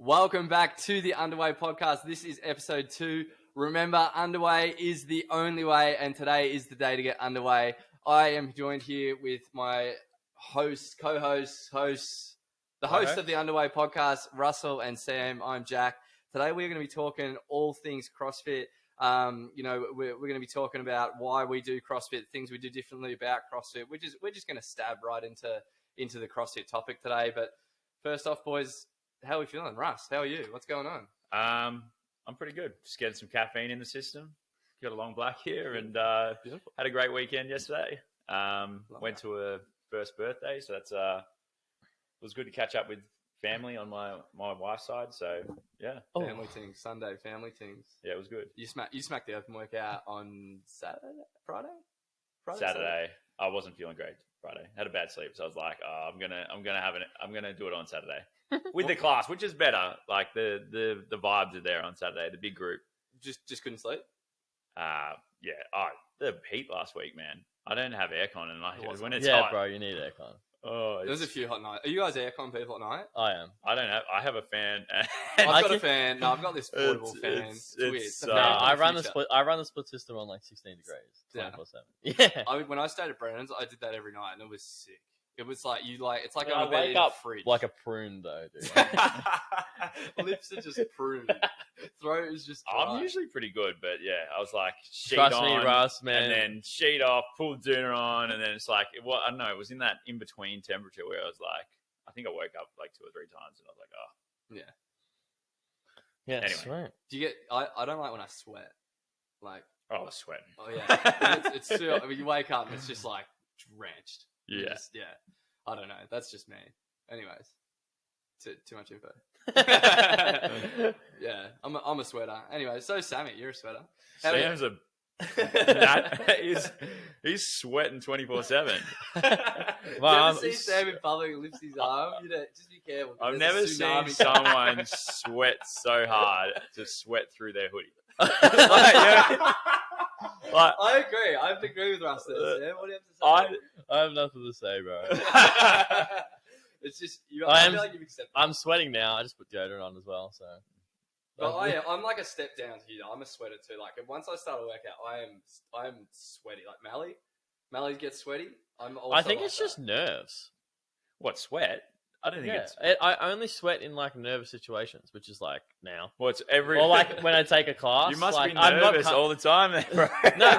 Welcome back to the Underway podcast. This is episode 2. Remember, Underway is the only way, and today is the day to get underway. I am joined here with my co-host, the host of the Underway podcast, Russell and Sam. I'm Jack. Today we're going to be talking all things CrossFit. We're going to be talking about why we do CrossFit, things we do differently about CrossFit. We're just going to stab right into the CrossFit topic today. But first off, boys, how are we feeling? Russ, how are you? What's going on? I'm pretty good. Just getting some caffeine in the system. Got a long black here and had a great weekend yesterday. Went to a first birthday, so that's it was good to catch up with family on my wife's side. So yeah, family things, Sunday family things. Yeah, it was good. You smacked the open workout on Friday. Saturday. I wasn't feeling great Friday. Had a bad sleep, so I was like, I'm gonna do it on Saturday with the class, which is better. Like the vibes are there on Saturday. The big group. Just couldn't sleep. The heat last week, man. I don't have aircon, and when it's hot, hot, bro, you need aircon. Oh, there's a few hot nights. Are you guys aircon people at night? I am. I have a fan. I've got a fan. No, I've got this portable fan. It's weird. I run the split system on like 16 degrees, 24/7. Yeah. When I stayed at Brennan's, I did that every night, and it was sick. It was like it's like I going to bed wake in up a fridge. like a prune though, dude. Lips are just pruned. Throat is just dry. I'm usually pretty good, but yeah, I was like sheet Trust on, me, Russ, man. and then sheet off, pull Duna on, and then it's like, I don't know, it was in that in between temperature where I was like, I think I woke up like 2 or 3 times, and I was like, oh, yeah. Anyway, Sweet. Do you get? I don't like when I sweat. Like, I was sweating. Oh yeah, it's too. I mean, you wake up and it's just like drenched. Yeah. I don't know. That's just me. Anyways, too much info. Yeah, I'm a sweater. Anyway, so Sammy, you're a sweater. Sam's he's sweating 24/7. Well, see Sam in public lifts his arm. Just be careful. I've never seen someone sweat so hard to sweat through their hoodie. I agree. I have to agree with Russ there, Sam. What do you have to say? I have nothing to say, bro. It's just I feel like you've accepted. I'm sweating now. I just put deodorant on as well, so. But I'm like a step down to you. I'm a sweater too. Like once I start a workout, I am sweaty. Like Mally gets sweaty. I think it's just nerves. What, sweat? I don't think it's. I only sweat in like nervous situations, which is like now. Well, it's or like when I take a class. You must like, be nervous all the time, then, bro. No,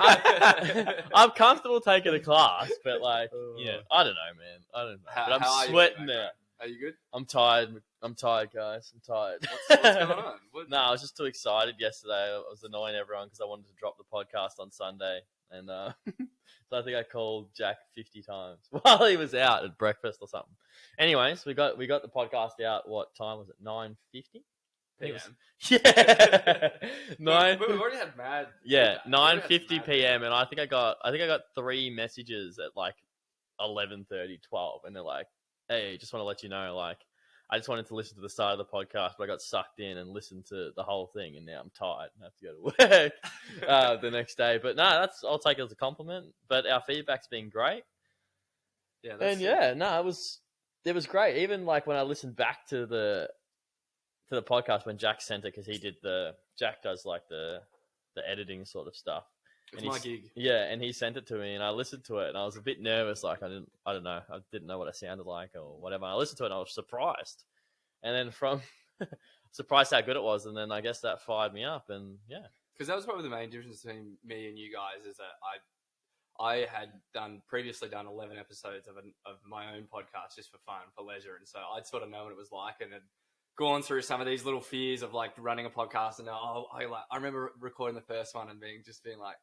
I'm comfortable taking a class, but like, I don't know, man. I don't know. But I'm sweating now. Are you good? I'm tired, guys. I'm tired. What's going on? No, I was just too excited yesterday. I was annoying everyone because I wanted to drop the podcast on Sunday, and so I think I called Jack 50 times while he was out at breakfast or something. Anyways, we got the podcast out. What time was it? 9:50 p.m. Yeah, 9. We've already had mad. Yeah, 9:50 p.m. And I think I got 3 messages at like 11:30, 12, and they're like, "Hey, just want to let you know, like, I just wanted to listen to the start of the podcast, but I got sucked in and listened to the whole thing, and now I'm tired and I have to go to work the next day." But no, I'll take it as a compliment. But our feedback's been great. Yeah, it was great. Even like when I listened back to the podcast when Jack sent it, because Jack does like the editing sort of stuff. It's my gig. Yeah, and he sent it to me, and I listened to it, and I was a bit nervous. Like I don't know, I didn't know what I sounded like or whatever. I listened to it, and I was surprised, and then from surprised how good it was, and then I guess that fired me up, and yeah. Because that was probably the main difference between me and you guys is that I had previously done 11 episodes of my own podcast just for fun, for leisure, and so I'd sort of know what it was like, and had gone through some of these little fears of like running a podcast, and I remember recording the first one and being like,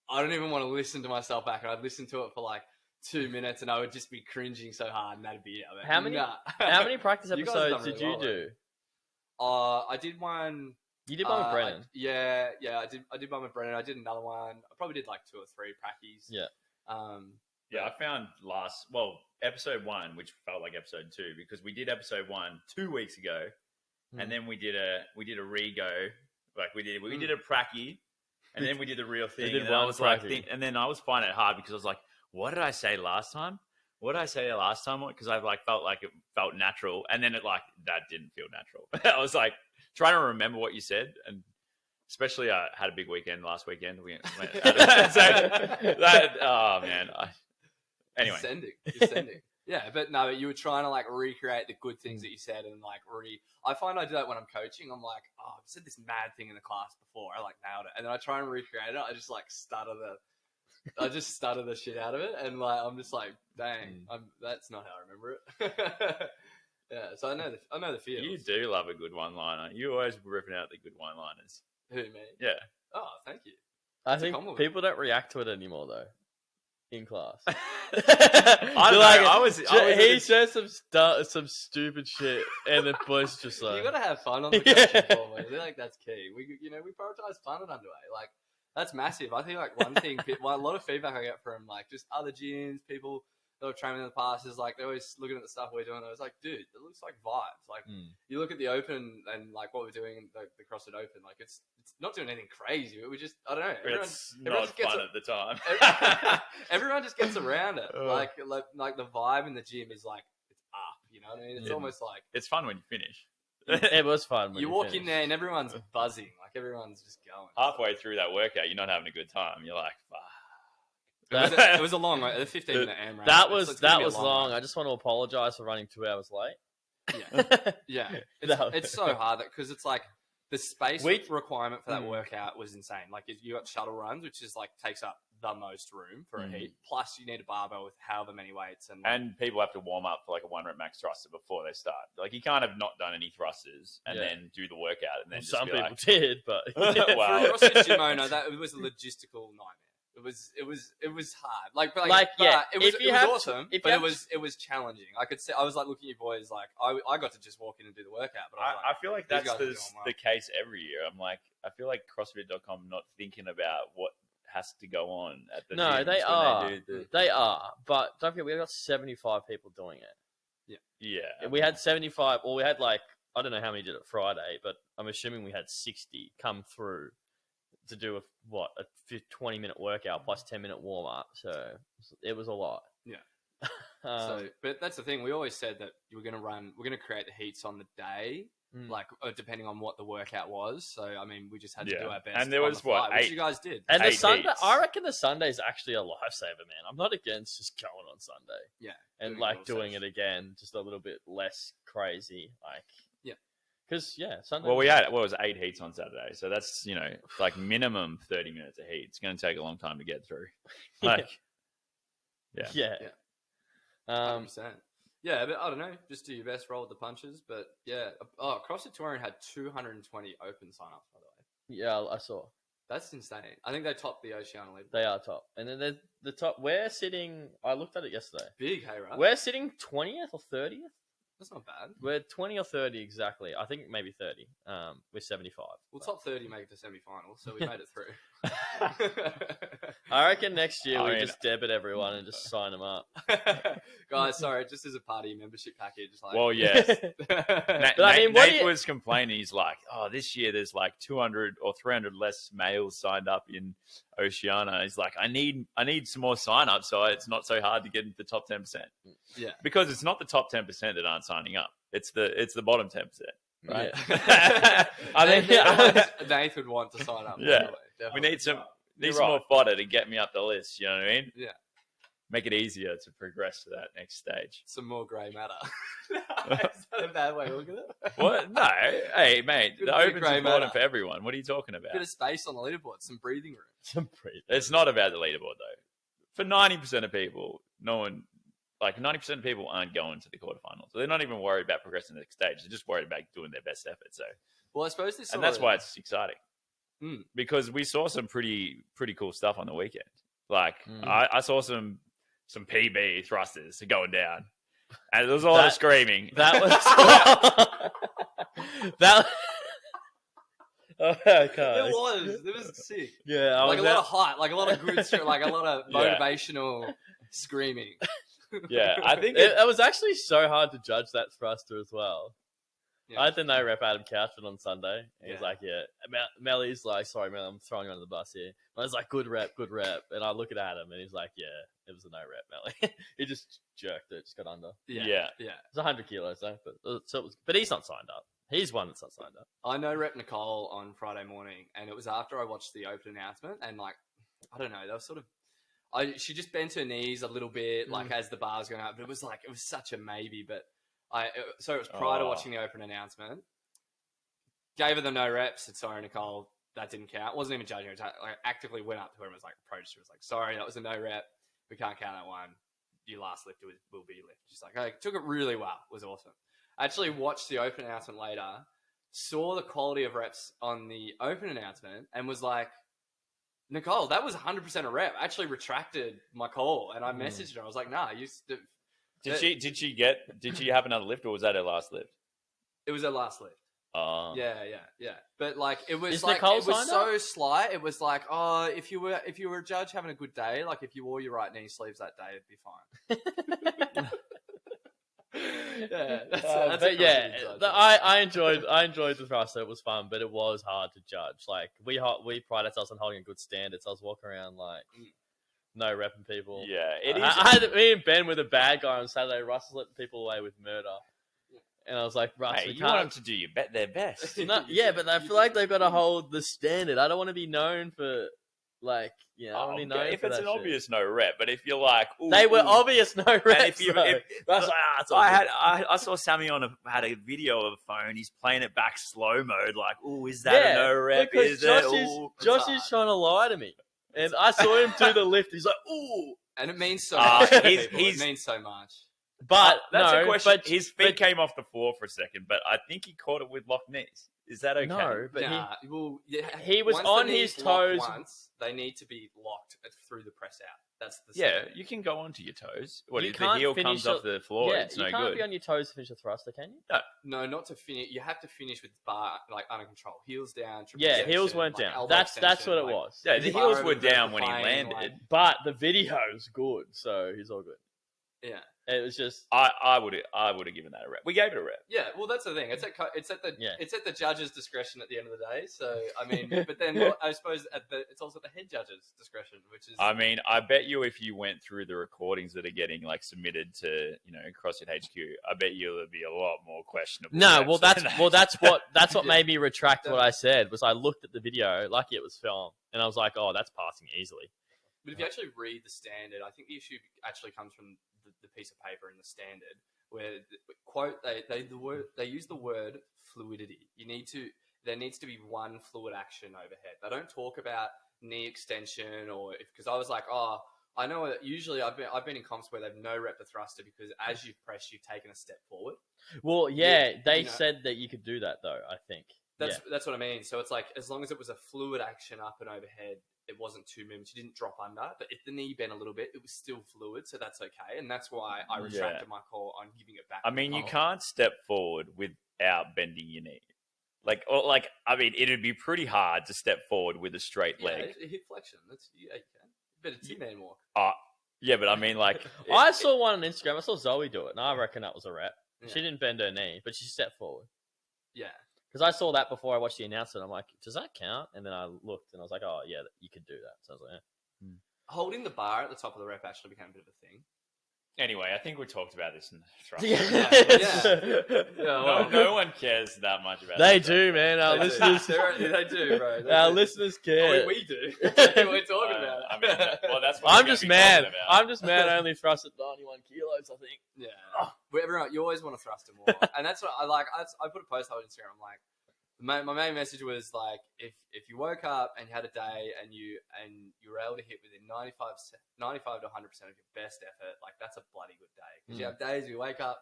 I don't even want to listen to myself back, and I'd listen to it for like 2 minutes, and I would just be cringing so hard, and that'd be it. How many practice episodes did you do? I did one. You did one with Brennan. I did one with Brennan. I did another one. I probably did like 2 or 3 prackies. Yeah. I found episode 1, which felt like episode 2, because we did episode 1 2 weeks ago, and then we did a re-go. Like we did a pracky, and then we did the real thing. And then I was finding it hard because I was like, what did I say last time? what did I say last time? Because I felt like it felt natural, and then that didn't feel natural. I was like trying to remember what you said, and especially I had a big weekend last weekend. Oh man. Anyway, descending. Yeah, but no, you were trying to like recreate the good things that you said, and like I find I do that when I'm coaching. I'm like, oh, I've said this mad thing in the class before. I like nailed it, and then I try and recreate it. I just like stutter the shit out of it, and like I'm just like, dang, that's not how I remember it. Yeah, so I know the feels. you do love a good one-liner. You always ripping out the good one-liners. Who, me? Yeah. Oh, thank you. I think people don't react to it anymore though. In class, I don't know. He says some stupid shit, and the boys just like, you gotta have fun on the coaching call. I feel like that's key. We prioritize fun at Underway. Like that's massive. I think like one thing, a lot of feedback I get from like just other gyms, people that have trained in the past is like they're always looking at the stuff we're doing. I was like, dude, it looks like vibes. Like you look at the Open and like what we're doing, the CrossFit Open, like it's not doing anything crazy. We just, I don't know. It's not fun at the time. Everyone just gets around it. Like the vibe in the gym is like it's up. You know what I mean? It's almost like it's fun when you finish. It was fun. You walk in there and everyone's buzzing. Like everyone's just going. Halfway through that workout, you're not having a good time. You're like, fuck. It was a long, like, a 15-minute AMRAP. That was long. I just want to apologize for running 2 hours late. Yeah. It's so hard because it's like the space requirement for that workout was insane. Like you got shuttle runs, which is like takes up the most room for a heat. Plus you need a barbell with however many weights, and people have to warm up for like a 1 rep max thruster before they start. Like you can't have not done any thrusters and then do the workout and then some people did, but for a CrossFit gym owner, it was a logistical nightmare. It was hard. It was awesome, but it was challenging. I was like looking at you boys, like I got to just walk in and do the workout. But I feel like that's the case every year. I'm like, I feel like CrossFit.com not thinking about what has to go on at the no, they are. They are, but don't forget we got 75 people doing it. Yeah. We had 75, or we had like I don't know how many did it Friday, but I'm assuming we had 60 come through to do a 20-minute workout plus 10-minute warm up. So it was a lot. Yeah. But that's the thing. We always said that we're going to create the heats on the day, like depending on what the workout was. So I mean, we just had to do our best. And there was which you guys did. And the Sunday, heats. I reckon the Sunday is actually a lifesaver, man. I'm not against just going on Sunday. Yeah. And like doing it again, just a little bit less crazy, like. Because, Sunday. Well, we had, it was 8 heats on Saturday. So that's, like minimum 30 minutes a heat. It's going to take a long time to get through. Like, yeah. 100%. Yeah, but I don't know. Just do your best, roll with the punches. But yeah. Oh, CrossFit Touring had 220 open signups, by the way. Yeah, I saw. That's insane. I think they topped the Oceania leaderboard. They are top. And then there's the top. We're sitting, I looked at it yesterday. Big, hey, right? We're sitting 20th or 30th. That's not bad. We're 20 or 30 exactly. I think maybe 30. We're 75. Well, top 30 make it to semi-final, so we made it through. I reckon next year we just debit everyone and just sign them up. Guys, sorry, just as a party membership package. Like... Well, yes. Nate was complaining. He's like, oh, this year there's like 200 or 300 less males signed up in Oceania. He's like, I need some more sign-ups so it's not so hard to get into the top 10%. Yeah. Because it's not the top 10% that aren't signing up. It's the bottom 10%. Right. Yeah. I think Nate would want to sign up. Yeah. We need some more fodder to get me up the list. You know what I mean? Yeah. Make it easier to progress to that next stage. Some more grey matter. Is that a bad way to look at it? What? No. Hey, mate. The Open's important for everyone. What are you talking about? Bit of space on the leaderboard. Some breathing room. It's not about the leaderboard, though. For 90% of people, 90% of people aren't going to the quarterfinals. So they're not even worried about progressing to the next stage. They're just worried about doing their best effort. So, well, I suppose this, and that's why it's exciting because we saw some pretty cool stuff on the weekend. Like I saw some PB thrusters going down, and there was a lot of screaming. That was that. Oh, God. It was sick. Yeah, like a lot of hype, like a lot of good, like a lot of motivational screaming. Yeah, I think it was actually so hard to judge that thruster as well. Yeah. I had the no rep Adam Couchman on Sunday. And he's Yeah. like, yeah. Melly's like, sorry, Mel, I'm throwing you under the bus here. And I was like, good rep. And I look at Adam and he's like, yeah, it was a no rep, Melly. He just jerked it, just got under. Yeah. It's 100 kilos though, but he's not signed up. He's one that's not signed up. I no rep Nicole on Friday morning, and it was after I watched the open announcement, and like, I don't know, they were sort of. She just bent her knees a little bit, like as the bar was going up, but it was such a maybe. But so it was prior to watching the open announcement. Gave her the no reps. Said sorry, Nicole, that didn't count. Wasn't even judging her. I actively went up to her and was like, approached her, was like, sorry, that was a no rep. We can't count that one. Your last lift will be your lift. She's like, I took it really well. It was awesome. I actually watched the open announcement later, saw the quality of reps on the open announcement, and was like, Nicole, that was 100% a rep. I actually retracted my call, and I messaged her. I was like, nah, Did she have another lift, or was that her last lift? It was her last lift. Yeah. But like, it was Is like, Nicole it was signed so slight. It was like, oh, if you were a judge having a good day, like if you wore your right knee sleeves that day, it'd be fine. Yeah, that's but yeah, I enjoyed the thruster. It was fun, but it was hard to judge. Like we pride ourselves on holding a good standard. So I was walking around like no repping people. Yeah, it is. I had me and Ben with a bad guy on Saturday. Russ let people away with murder, and I was like, Russ, Hey, we you can't. want them to do their best. Yeah, but I feel like they've got to hold the standard. I don't want to be known for like, you know, if it's an obvious no rep, but if you're like, ooh, they were ooh. obvious no reps. I saw Sammy had a video of a phone. He's playing it back slow mode. Like, oh, is that a no rep? Because Is it? Josh is trying to lie to me, and I saw him do the lift. He's like, ooh, and it means so much. To people. It means so much. But that's no, a question. But his feet came off the floor for a second, but I think he caught it with locked knees. Is that okay? No, but he was once on the his knees lock toes. Once they need to be locked through the press out. That's the you can go onto your toes. What you if the heel comes off the floor? Yeah, it's no you can't good. be on your toes to finish a thruster, can you? No, not to finish. You have to finish with bar like under control, heels down. Yeah, heels weren't down. That's what it was. Yeah, the heels were down when he landed, but the video's good, so he's all good. Yeah. It was just I would have given that a rep. We gave it a rep. Yeah, well, that's the thing. It's at the judge's discretion at the end of the day. So I mean, but then I suppose it's also the head judge's discretion, which is. I mean, I bet you if you went through the recordings that are getting like submitted to CrossFit HQ, I bet you there'd be a lot more questionable. No, well that's what made me retract what I said. Was I looked at the video, lucky it was film, and I was like, oh, that's passing easily. But if you actually read the standard, I think the issue actually comes from the piece of paper in the standard, where they use the word fluidity. There needs to be one fluid action overhead. They don't talk about knee extension because I was like, oh, I know that usually I've been in comps where they've no rep the thruster because as you've pressed, you've taken a step forward. Well, yeah, they said that you could do that though. I think that's what I mean. So it's like as long as it was a fluid action up and overhead. It wasn't 2 movements. You didn't drop under, but if the knee bent a little bit, it was still fluid, so that's okay. And that's why I retracted my call on giving it back. I mean, you can't step forward without bending your knee. I mean, it'd be pretty hard to step forward with a straight leg. Yeah, hip flexion. You can. Better T-man walk. Yeah, but I mean, like... I saw one on Instagram. I saw Zoe do it, and I reckon that was a rep. Yeah. She didn't bend her knee, but she stepped forward. Yeah. Because I saw that before I watched the announcement. I'm like, does that count? And then I looked and I was like, oh, yeah, you could do that. So I was like, yeah. Holding the bar at the top of the rep actually became a bit of a thing. Anyway, I think we talked about this in the thrust. No one cares that much about They do, man. Our listeners... They do, bro. Our listeners care. We do. We're talking about it. I mean, that's what I'm just mad. I'm just mad I only thrust at 91 kilos, I think. Yeah. Everyone, you always want to thrust more. And that's what I like. I put a post on Instagram. I'm like, my main message was like, if you woke up and you had a day and you were able to hit within 95 to 100% of your best effort, like that's a bloody good day. Because you have days where you wake up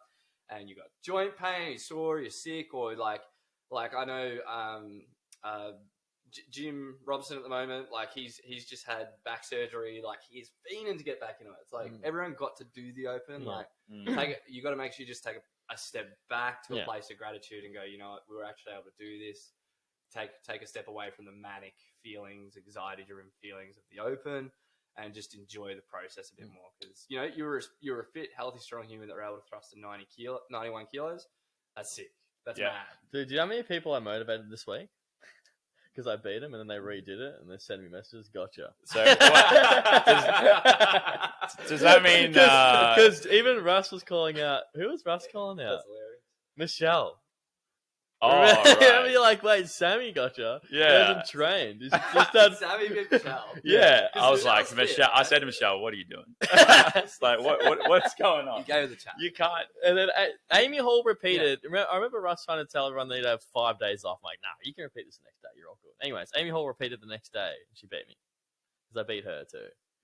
and you got joint pain, you're sore, you're sick, or like I know Jim Robson at the moment, like he's just had back surgery, like he's fiending to get back into it. It's like everyone got to do the open, you got to make sure you just take a step back to a place of gratitude and go, you know what, we were actually able to do this. Take a step away from the manic feelings, anxiety-driven feelings of the open, and just enjoy the process a bit more. Because you know you're a fit, healthy, strong human that were able to thrust to 91 kilos. That's sick. That's Yeah. mad. Dude, do you know how many people I motivated this week? Because I beat them and then they redid it and they sent me messages. Gotcha. So what, does that mean? Because even Russ was calling out. Who was Russ calling out? That's hilarious. Michelle. Oh, Remember, you're right. like, wait, Sammy gotcha. Yeah. He hasn't trained. He's just done. Sammy beat Michelle. Yeah, I was Because like, Michelle's fit, Michelle. I right? said to Michelle, "What are you doing?" It's like, what's going You on? gave her the chat. You can't. And then Amy Hall repeated. I remember Russ trying to tell everyone they'd have 5 days off. I'm like, nah, you can repeat this the next day. You're all good. Anyways, Amy Hall repeated the next day. And she beat me. Because I beat her too.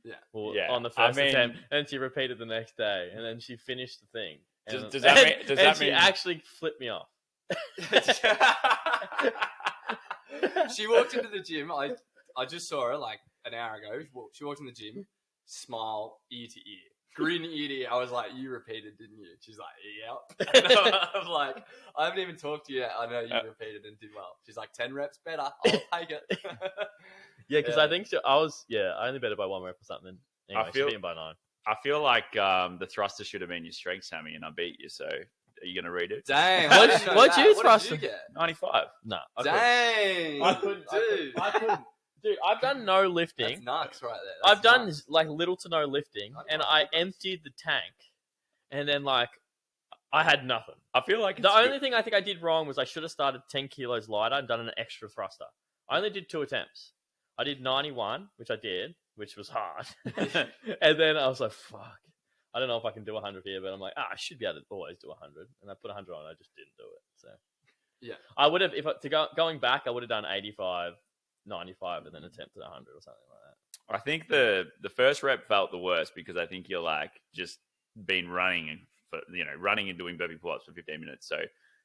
Yeah. Well, Yeah, on the I first mean- attempt. And she repeated the next day. And then she finished the thing. And, Does that mean- does and that she mean- actually flipped me off. She walked into the gym. I just saw her like an hour ago. She walked in the gym, smile ear to ear, grin ear to ear. I was like, "You repeated, didn't you?" She's like, "Yep." I'm like, "I haven't even talked to you yet. I know you repeated and did well." She's like, 10 reps better. I'll take it." Yeah, because Yeah. I think I only bet it by 1 rep or something. Anyway, she feel- beat him by 9. I feel like the thruster should have been your strength, Sammy, and I beat you. So are you going to read it? Dang. What'd I didn't know what'd that. you What thrust? did you get? 95. No. Dang. I couldn't. Dude. I couldn't. Dude, I've done no That's lifting. nuts right there. I've That's done nuts. like little to no lifting, I've and done I nuts. emptied the tank, and then like I had nothing. I feel like The it's only thing I think I did wrong was I should have started 10 kilos lighter and done an extra thruster. I only did 2 attempts. I did 91, which I did, which was hard, and then I was like, "Fuck, I don't know if I can do 100 here," but I'm like, I should be able to always do 100, and I put 100 on. I just didn't do it. So Yeah. I would have going back. I would have done 85, 95, and then attempted 100 or something like that. I think the first rep felt the worst because I think you're like just been running and doing burpee pull-ups for 15 minutes. So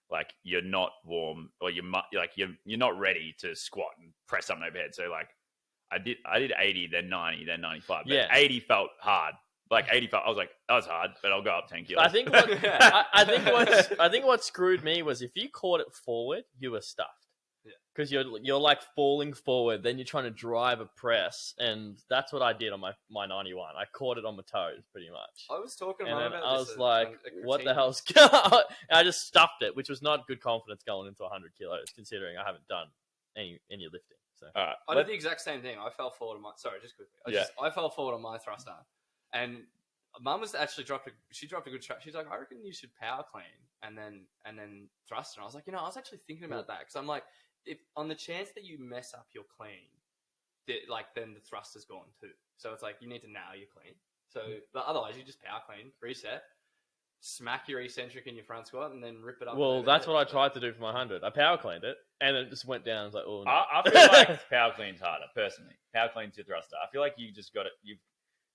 like you're not warm or you're not ready to squat and press something overhead. So like I did 80, then 90, then 95. But Yeah. 80 felt hard. Like 80 felt, I was like, that was hard, but I'll go up 10 kilos. I think I think what screwed me was if you caught it forward, you were stuffed. Yeah. Because you're like falling forward, then you're trying to drive a press, and that's what I did on my 91. I caught it on my toes pretty much. I was talking And about then this I was at- like, at what the Critique. hell's going on? And I just stuffed it, which was not good confidence going into 100 kilos, considering I haven't done any lifting. So All right. I did the exact same thing. I fell forward on my. Sorry, just quickly. I fell forward on my thruster, and Mum was actually dropped a good shot. She's like, I reckon you should power clean and then thrust. And I was like, I was actually thinking about that because I'm like, if on the chance that you mess up your clean, then the thruster's gone too. So it's like you need to nail your clean. So but otherwise, you just power clean, reset, smack your eccentric in your front squat, and then rip it up. well, that's what I tried to do for my 100. I power cleaned it, and it just went down. I was like, oh no. I feel like power clean's harder, personally. Power clean's your thruster. I feel like you just got it.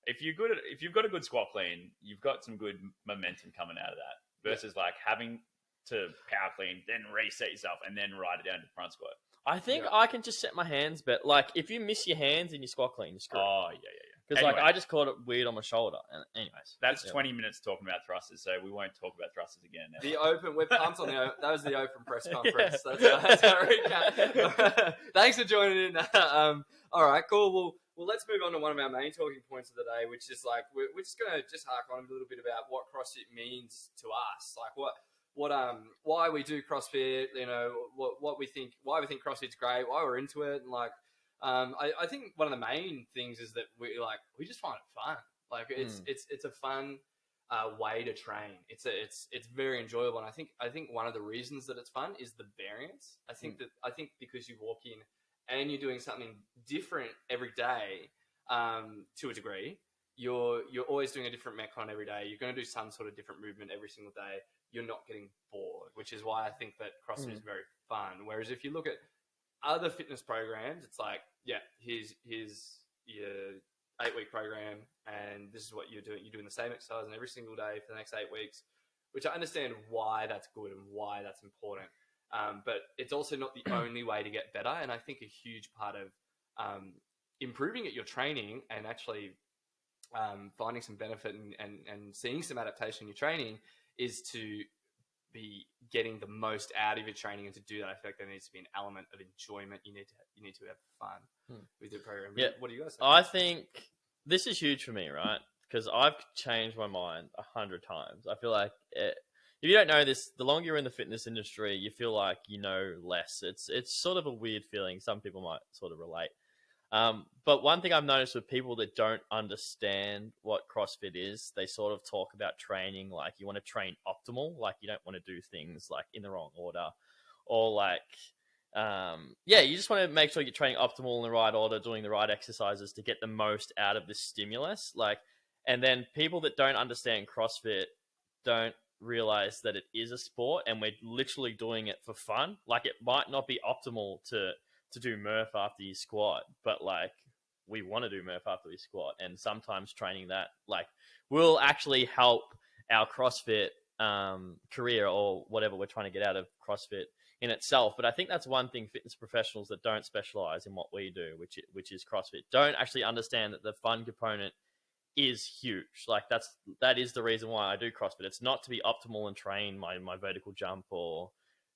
If you've got a good squat clean, you've got some good momentum coming out of that. Versus like having to power clean, then reset yourself, and then ride it down to the front squat. I think I can just set my hands, but like if you miss your hands in your squat clean, you're screwed. Oh yeah. Because Anyway. like I just caught it weird on my shoulder. And anyways, That's yeah. 20 minutes talking about thrusters, so we won't talk about thrusters again. Now. The open, we're pumped on that was the open press conference. That's our recap. Thanks for joining in. All right, cool. Well, let's move on to one of our main talking points of the day, which is like we're just gonna hark on a little bit about what CrossFit means to us, like why we do CrossFit, what we think, why we think CrossFit's great, why we're into it, and like I think one of the main things is that we just find it fun. Like it's a fun way to train. It's very enjoyable, and I think one of the reasons that it's fun is the variance. I think because you walk in and you're doing something different every day, to a degree, you're always doing a different metcon every day. You're going to do some sort of different movement every single day. You're not getting bored, which is why I think that CrossFit is very fun. Whereas if you look at other fitness programs, it's like, here's your 8-week program, and this is what you're doing. You're doing the same exercise every single day for the next 8 weeks, which I understand why that's good and why that's important. But it's also not the only way to get better. And I think a huge part of improving at your training and actually finding some benefit and seeing some adaptation in your training is to be getting the most out of your training. And to do that, I feel like there needs to be an element of enjoyment. You need to have fun with your program. Yeah. What do you guys think? I think this is huge for me, right? Because I've changed my mind 100 times. I feel like if you don't know this, the longer you're in the fitness industry, you feel like you know less. It's sort of a weird feeling. Some people might sort of relate. But one thing I've noticed with people that don't understand what CrossFit is, they sort of talk about training like you want to train optimal, like you don't want to do things like in the wrong order, or like, you just want to make sure you're training optimal in the right order, doing the right exercises to get the most out of this stimulus. Like, and then people that don't understand CrossFit don't realize that it is a sport and we're literally doing it for fun. Like, it might not be optimal to do Murph after you squat, but like we want to do Murph after we squat, and sometimes training that like will actually help our CrossFit career or whatever we're trying to get out of CrossFit in itself. But I think that's one thing fitness professionals that don't specialize in what we do, which is CrossFit, don't actually understand that the fun component is huge. Like that is the reason why I do CrossFit. It's not to be optimal and train my vertical jump or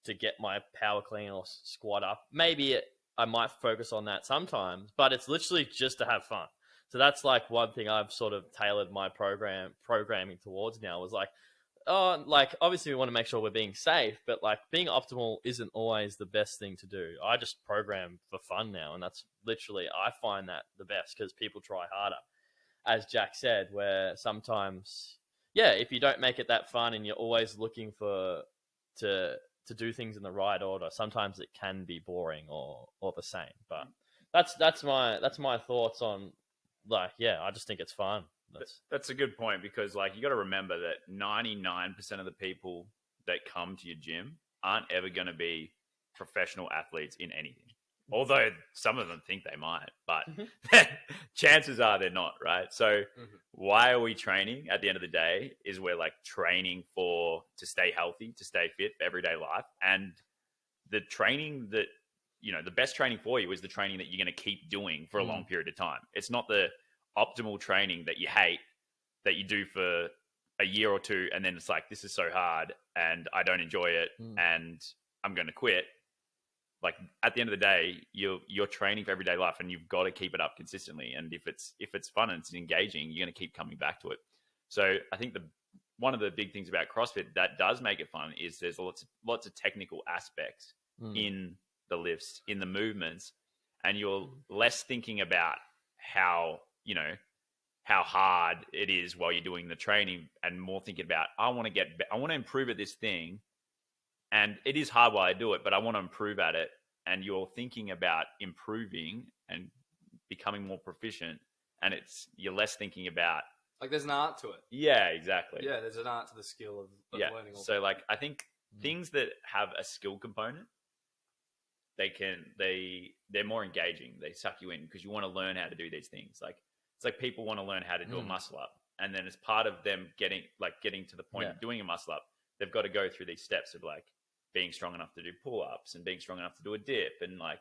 to get my power clean or squat up. Maybe I might focus on that sometimes, but it's literally just to have fun. So that's like one thing I've sort of tailored my programming towards now, was like, oh, like obviously we want to make sure we're being safe, but like being optimal isn't always the best thing to do. I just program for fun now, and that's literally, I find that the best because people try harder, as Jack said, where sometimes, if you don't make it that fun and you're always looking to do things in the right order, sometimes it can be boring or the same. But that's my thoughts on, like, I just think it's fun. That's a good point, because like you got to remember that 99% of the people that come to your gym aren't ever going to be professional athletes in anything. Although some of them think they might, but chances are they're not, right? So why are we training at the end of the day is we're like training to stay healthy, to stay fit for everyday life. And the training that, the best training for you is the training that you're going to keep doing for a long period of time. It's not the optimal training that you hate, that you do for a year or two, and then it's like, this is so hard and I don't enjoy it and I'm going to quit. Like at the end of the day, you're training for everyday life, and you've got to keep it up consistently. And if it's fun and it's engaging, you're going to keep coming back to it. So I think one of the big things about CrossFit that does make it fun is there's lots of technical aspects in the lifts, in the movements, and you're less thinking about how hard it is while you're doing the training, and more thinking about, I want to improve at this thing. And it is hard while I do it, but I want to improve at it. And you're thinking about improving and becoming more proficient. And you're less thinking about, like, there's an art to it. Yeah, exactly. Yeah, there's an art to the skill of learning. So like, I think things that have a skill component, they're more engaging. They suck you in because you want to learn how to do these things. Like, it's like people want to learn how to do a muscle up. And then as part of them getting to the point of doing a muscle up, they've got to go through these steps of like being strong enough to do pull-ups and being strong enough to do a dip, and like,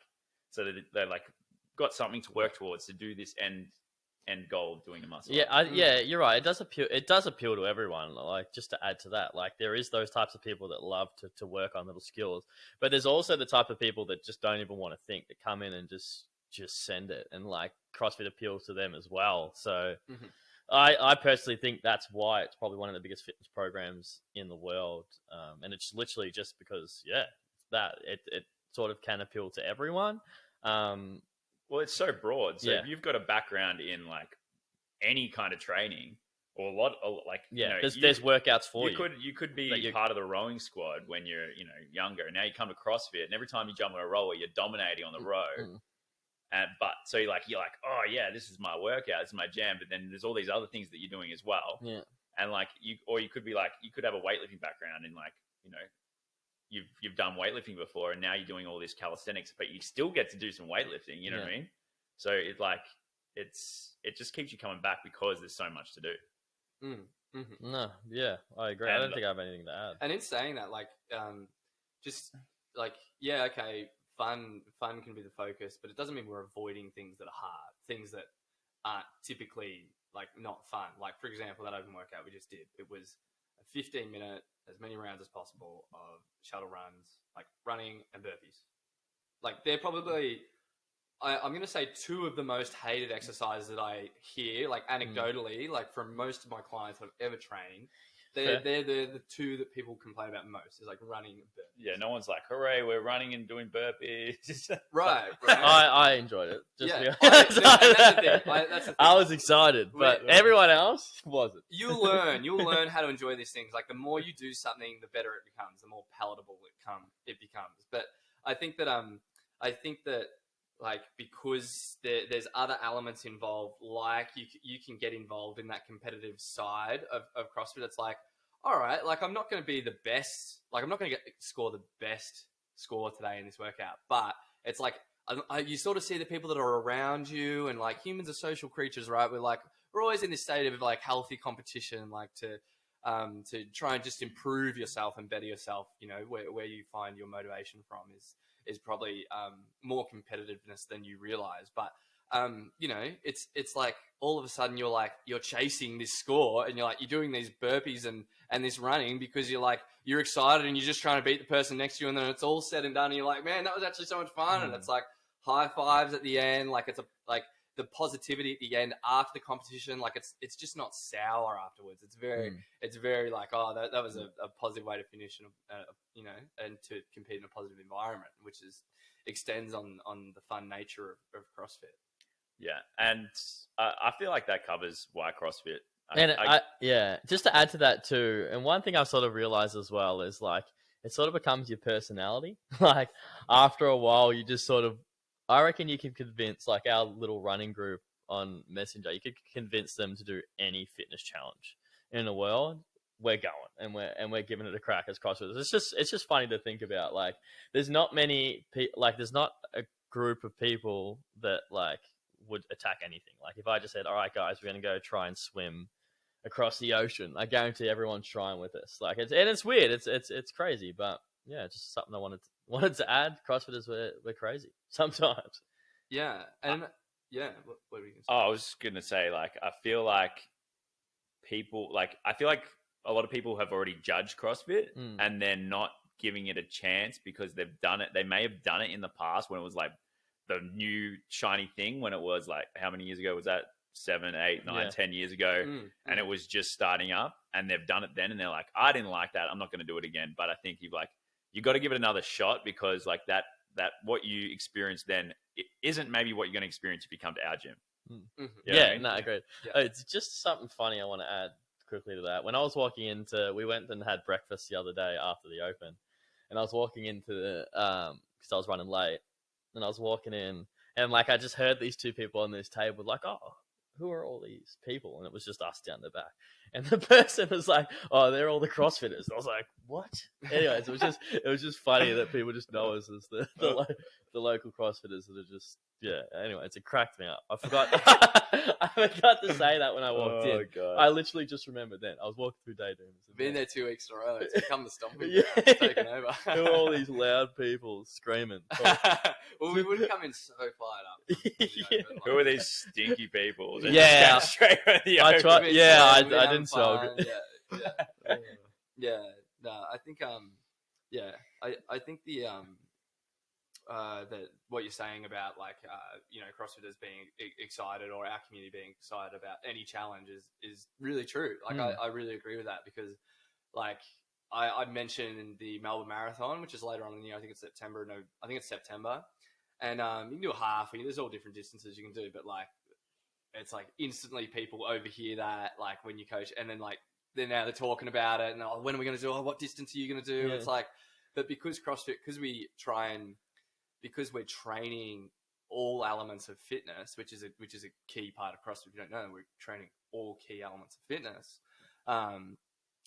so that they're like got something to work towards to do this end goal of doing a muscle up. You're right. It does appeal to everyone. Like, just to add to that, like there is those types of people that love to work on little skills, but there's also the type of people that just don't even want to think, that come in and just send it, and like CrossFit appeals to them as well. So I personally think that's why it's probably one of the biggest fitness programs in the world. And it's literally just because, it sort of can appeal to everyone. Well, it's so broad. So if you've got a background in like any kind of training or there's workouts for you. You could be part of the rowing squad when you're, younger. Now you come to CrossFit, and every time you jump on a rower, you're dominating on the row. But so you're like, oh yeah, this is my workout, this is my jam. But then there's all these other things that you're doing as well. Yeah. And like you could be like, you could have a weightlifting background, and like, you've done weightlifting before, and now you're doing all this calisthenics, but you still get to do some weightlifting. You know what I mean? So it's like, it just keeps you coming back because there's so much to do. No, I agree. I don't think I have anything to add. And in saying that, like, just like, okay, fun can be the focus, but it doesn't mean we're avoiding things that are hard, things that aren't typically like not fun. Like, for example, that open workout we just did, it was a 15-minute, as many rounds as possible of shuttle runs, like running and burpees. Like, they're probably, I'm going to say, two of the most hated exercises that I hear, like anecdotally, like from most of my clients that I've ever trained. They're the two that people complain about most. Is like running and burpees. Yeah, no one's like, hooray, we're running and doing burpees. Right. I enjoyed it. That's the thing. I was excited, but everyone else wasn't. You'll learn how to enjoy these things. Like the more you do something, the better it becomes, the more palatable it becomes. But I think that like because there's other elements involved, like you can get involved in that competitive side of CrossFit. It's like, all right, like I'm not going to be the best, like I'm not going to score the best score today in this workout, but it's like you sort of see the people that are around you, and like humans are social creatures, right? We're always in this state of like healthy competition, like to try and just improve yourself and better yourself. You know, where you find your motivation from is probably more competitiveness than you realize. But you know, it's like all of a sudden you're chasing this score, and you're doing these burpees and this running because you're excited and you're just trying to beat the person next to you, and then it's all said and done, and you're like, man, that was actually so much fun. And it's like high fives at the end, like it's the positivity at the end after the competition, like it's just not sour afterwards. It's very like, oh, that was a positive way to finish, and you know, and to compete in a positive environment, which extends on the fun nature of CrossFit. Yeah, and I feel like that covers why CrossFit. Just to add to that too, and one thing I've sort of realized as well is like it sort of becomes your personality. Like after a while, you just sort of, I reckon you can convince like our little running group on Messenger, you could convince them to do any fitness challenge in the world. We're going and we're giving it a crack as CrossFit. It's just funny to think about. Like there's not many there's not a group of people that like would attack anything. Like if I just said, all right guys, we're going to go try and swim across the ocean, I guarantee everyone's trying with us. Like it's weird. It's crazy, but yeah, just something I wanted to add. CrossFitters, we're crazy sometimes. Yeah, and what were you going to say? Oh, I was going to say, like, I feel like a lot of people have already judged CrossFit and they're not giving it a chance because they've done it. They may have done it in the past when it was like the new shiny thing, when it was like, how many years ago was that? 7, 8, 9, 10 years ago. And it was just starting up, and they've done it then. And they're like, I didn't like that. I'm not going to do it again. But I think you got to give it another shot, because like that what you experienced then, it isn't maybe what you're going to experience if you come to our gym. Agreed. Yeah. It's just something funny I want to add quickly to that. When I was walking we went and had breakfast the other day after the open, and I was walking into because I was running late, and I was walking in, and like I just heard these two people on this table like, oh, who are all these people? And it was just us down the back. And the person was like, oh, they're all the CrossFitters. And I was like, what? Anyways, it was just funny that people just know us as the local CrossFitters that are just, yeah. Anyways, it cracked me up. I forgot to say that when I walked in. God. I literally just remembered then. I was walking through Daydreams. Been there 2 weeks in a row. It's become the stomping ground. It's taken over. Who are all these loud people screaming? Well, we wouldn't come in so fired up. Who are these stinky people? Yeah. Straight from the I open. tried. Yeah, I didn't sell it. Yeah. No, I think I think the that what you're saying about like you know, CrossFitters being excited, or our community being excited about any challenge is really true. Like I really agree with that, because like I mentioned the Melbourne Marathon, which is later on in the year. I think it's September. No, I think it's September. And you can do a half. There's all different distances you can do, but like it's like instantly people overhear that, like when you coach, and then like they're talking about it, and when are we going to do? Oh, what distance are you going to do? Yeah. It's like, but because CrossFit, because we're training all elements of fitness, which is a key part of CrossFit. If you don't know, we're training all key elements of fitness.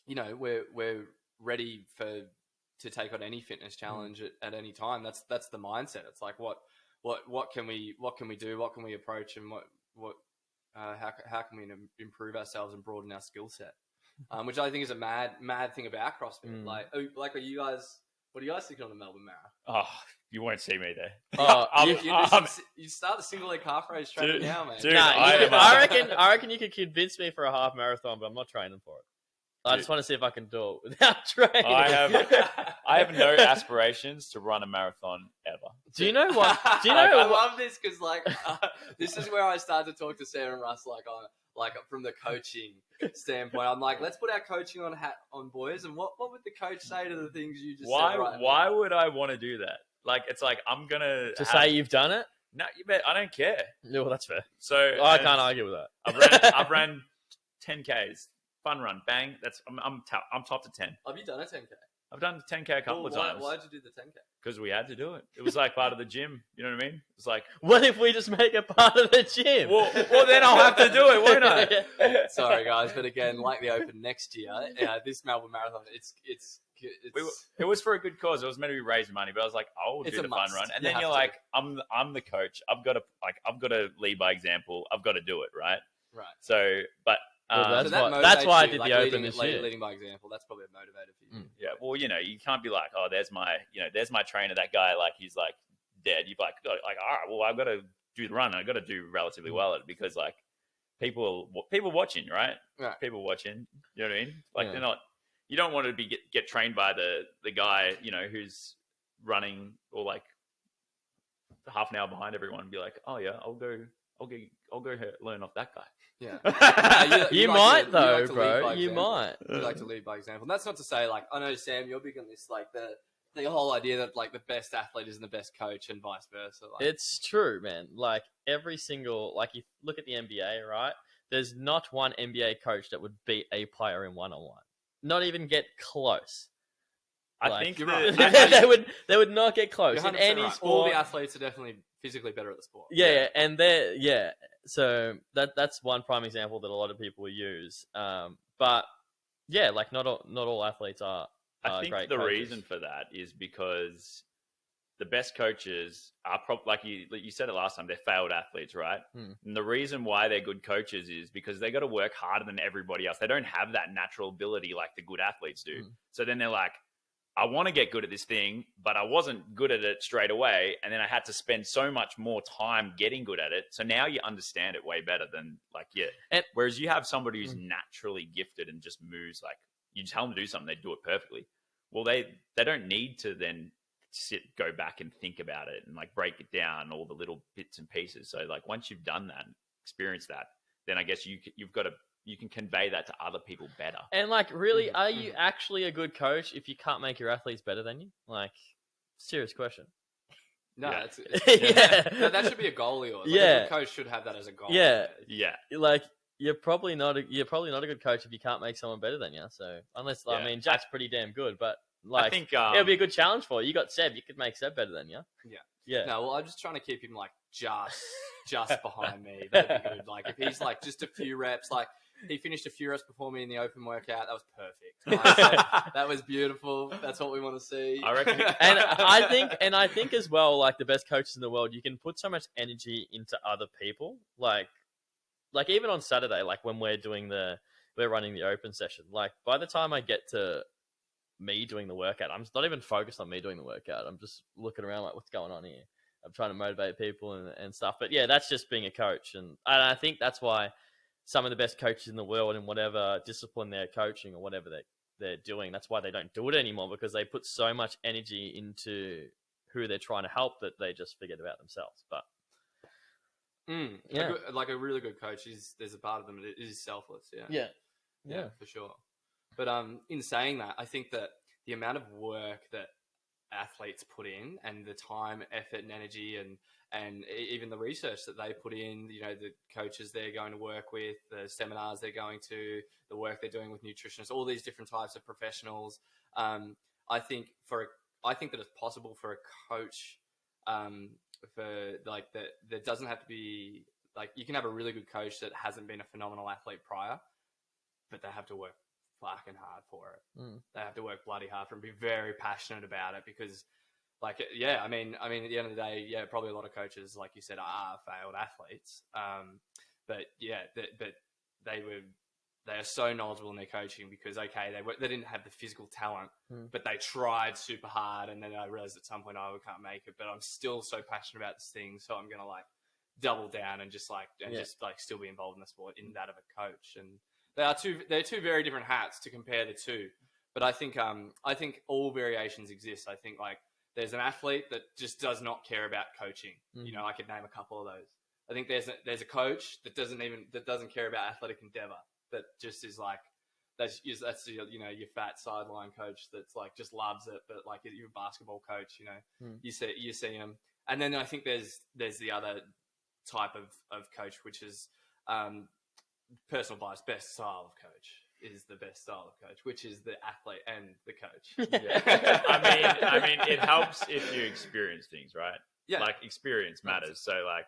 You know, we're ready to take on any fitness challenge at any time. That's the mindset. It's like what can we do? What can we approach? And how can we improve ourselves and broaden our skill set? Which I think is a mad thing about CrossFit. Like are you guys? What are you guys thinking on the Melbourne Marathon? Oh, you won't see me there. You start the single leg half race training now, man. Dude, I reckon you could convince me for a half marathon, but I'm not training for it. I just want to see if I can do it without training. I have no aspirations to run a marathon ever. Do you know what? Do you know? I love this because this is where I start to talk to Sam and Russ from the coaching standpoint. I'm like, let's put our coaching on boys, and what would the coach say to the things you just said right Why now? would I want to do that? Like, it's like I'm gonna say you've done it. No, you bet. I don't care. No, well, that's fair. So I can't argue with that. I've ran 10Ks, fun run, bang. I'm top to 10. Have you done a 10K? I've done 10K a couple of times. Why did you do the 10K? Because we had to do it. It was like part of the gym. You know what I mean? It's like, what if we just make it part of the gym? Well, then I'll have to do it, won't I? Sorry, guys, but again, like the Open next year, this Melbourne Marathon, It was for a good cause. It was meant to be raising money, but I was like, I'll do the fun run. And then you're like, I'm the coach. I've got to lead by example. I've got to do it, right? Right. So, but that's why I did the Open this year. Leading by example, that's probably a motivator for you. Yeah. Well, you can't be like, oh, there's my trainer. That guy, like, he's like dead. You've like, all right, well, I've got to do the run. I've got to do relatively well at it because like people watching, right? Right. People watching. You know what I mean? Like they're not. You don't want to get trained by the guy, who's running or like half an hour behind everyone and be like, oh yeah, I'll go learn off that guy. Yeah. You might though, bro. You might. You like to lead by example. And that's not to say like I know Sam, you're big on this, like the whole idea that like the best athlete isn't the best coach and vice versa. Like, it's true, man. Like every single you look at the NBA, right? There's not one NBA coach that would beat a player in one-on-one. Not even get close. I think you're right. they would not get close in any right. sport. All the athletes are definitely physically better at the sport. And so that's one prime example that a lot of people use. But yeah, like not all athletes are. I think great the coaches. reason for that is because the best coaches are like you said it last time, they're failed athletes, right? And the reason why they're good coaches is because they got to work harder than everybody else. They don't have that natural ability like the good athletes do. So then they're like, I want to get good at this thing, but I wasn't good at it straight away. And then I had to spend so much more time getting good at it. So now you understand it way better than whereas you have somebody who's naturally gifted and just moves, like you tell them to do something, they do it perfectly. Well, they don't need to then go back and think about it and like break it down all the little bits and pieces. So like once you've done that, experienced that, then I guess you can convey that to other people better. And like, really, are you actually a good coach if you can't make your athletes better than you? Like, serious question. No, Yeah. No, that should be a goal of yours. Like, a good coach should have that as a goal. Yeah. Like, you're probably not a good coach if you can't make someone better than you. So unless I mean, Jack's pretty damn good, but like, I think it'll be a good challenge for you. You got Seb, you could make Seb better than you. Yeah. No, well, I'm just trying to keep him like just behind me. That'd be good. Like if he's like just a few reps, like he finished a few reps before me in the open workout. That was perfect. That was beautiful. That's what we want to see. I reckon. And I think as well, like the best coaches in the world, you can put so much energy into other people. Like even on Saturday, like when we're running the open session, like by the time I get to me doing the workout, I'm not even focused on me doing the workout. I'm just looking around like, what's going on here? I'm trying to motivate people and stuff. But yeah, that's just being a coach. And I think that's why some of the best coaches in the world in whatever discipline they're coaching or whatever they're doing, that's why they don't do it anymore, because they put so much energy into who they're trying to help that they just forget about themselves. But like a really good coach there's a part of them that is selfless. Yeah, for sure. But in saying that, I think that the amount of work that athletes put in and the time, effort, and energy, and even the research that they put in, the coaches they're going to work with, the seminars they're going to, the work they're doing with nutritionists, all these different types of professionals. I think that it's possible for a coach, that doesn't have to be like, you can have a really good coach that hasn't been a phenomenal athlete prior, but they have to work fucking hard for it. They have to work bloody hard for it and be very passionate about it, because I mean at the end of the day, probably a lot of coaches, like you said, are failed athletes. But they are so knowledgeable in their coaching because they didn't have the physical talent, but they tried super hard, and then I realized at some point, we can't make it, but I'm still so passionate about this thing, so I'm gonna like double down and just still be involved in the sport in that of a coach. And They're two very different hats to compare the two. But I think all variations exist. I think like there's an athlete that just does not care about coaching. You know, I could name a couple of those. I think there's a coach that doesn't care about athletic endeavor. That just is like that's your fat sideline coach that's like just loves it. But like you're a basketball coach, you see him. And then I think there's the other type of coach, which is personal bias. Best style of coach is the best style of coach, which is the athlete and the coach. Yeah. I mean, it helps if you experience things, right? Yeah. Like experience matters. So like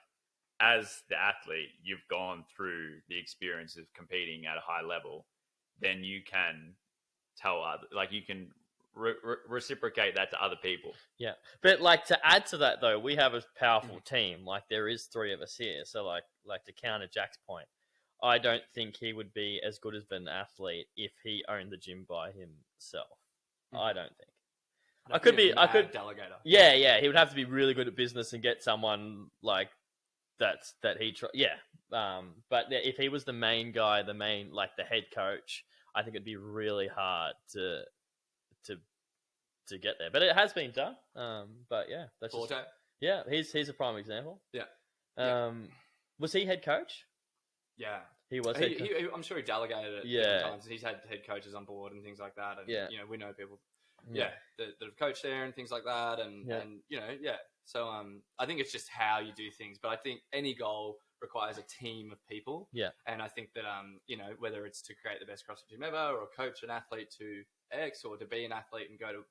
as the athlete, you've gone through the experience of competing at a high level, then you can tell other, like you can reciprocate that to other people. Yeah. But like to add to that though, we have a powerful team. Like there is 3 of us here. So like to counter Jack's point, I don't think he would be as good as an athlete if he owned the gym by himself. I don't think. I could delegator. Yeah. He would have to be really good at business and get someone like but if he was the main guy, the head coach, I think it'd be really hard to get there. But it has been done. But yeah, that's Forte. He's a prime example. Yeah. Was he head coach? Yeah, he was. I'm sure he delegated it. Yeah, times. He's had head coaches on board and things like that. And we know people. Yeah, that have coached there and things like that. And So I think it's just how you do things. But I think any goal requires a team of people. Yeah, and I think that whether it's to create the best CrossFit gym ever, or coach an athlete to X, or to be an athlete and go to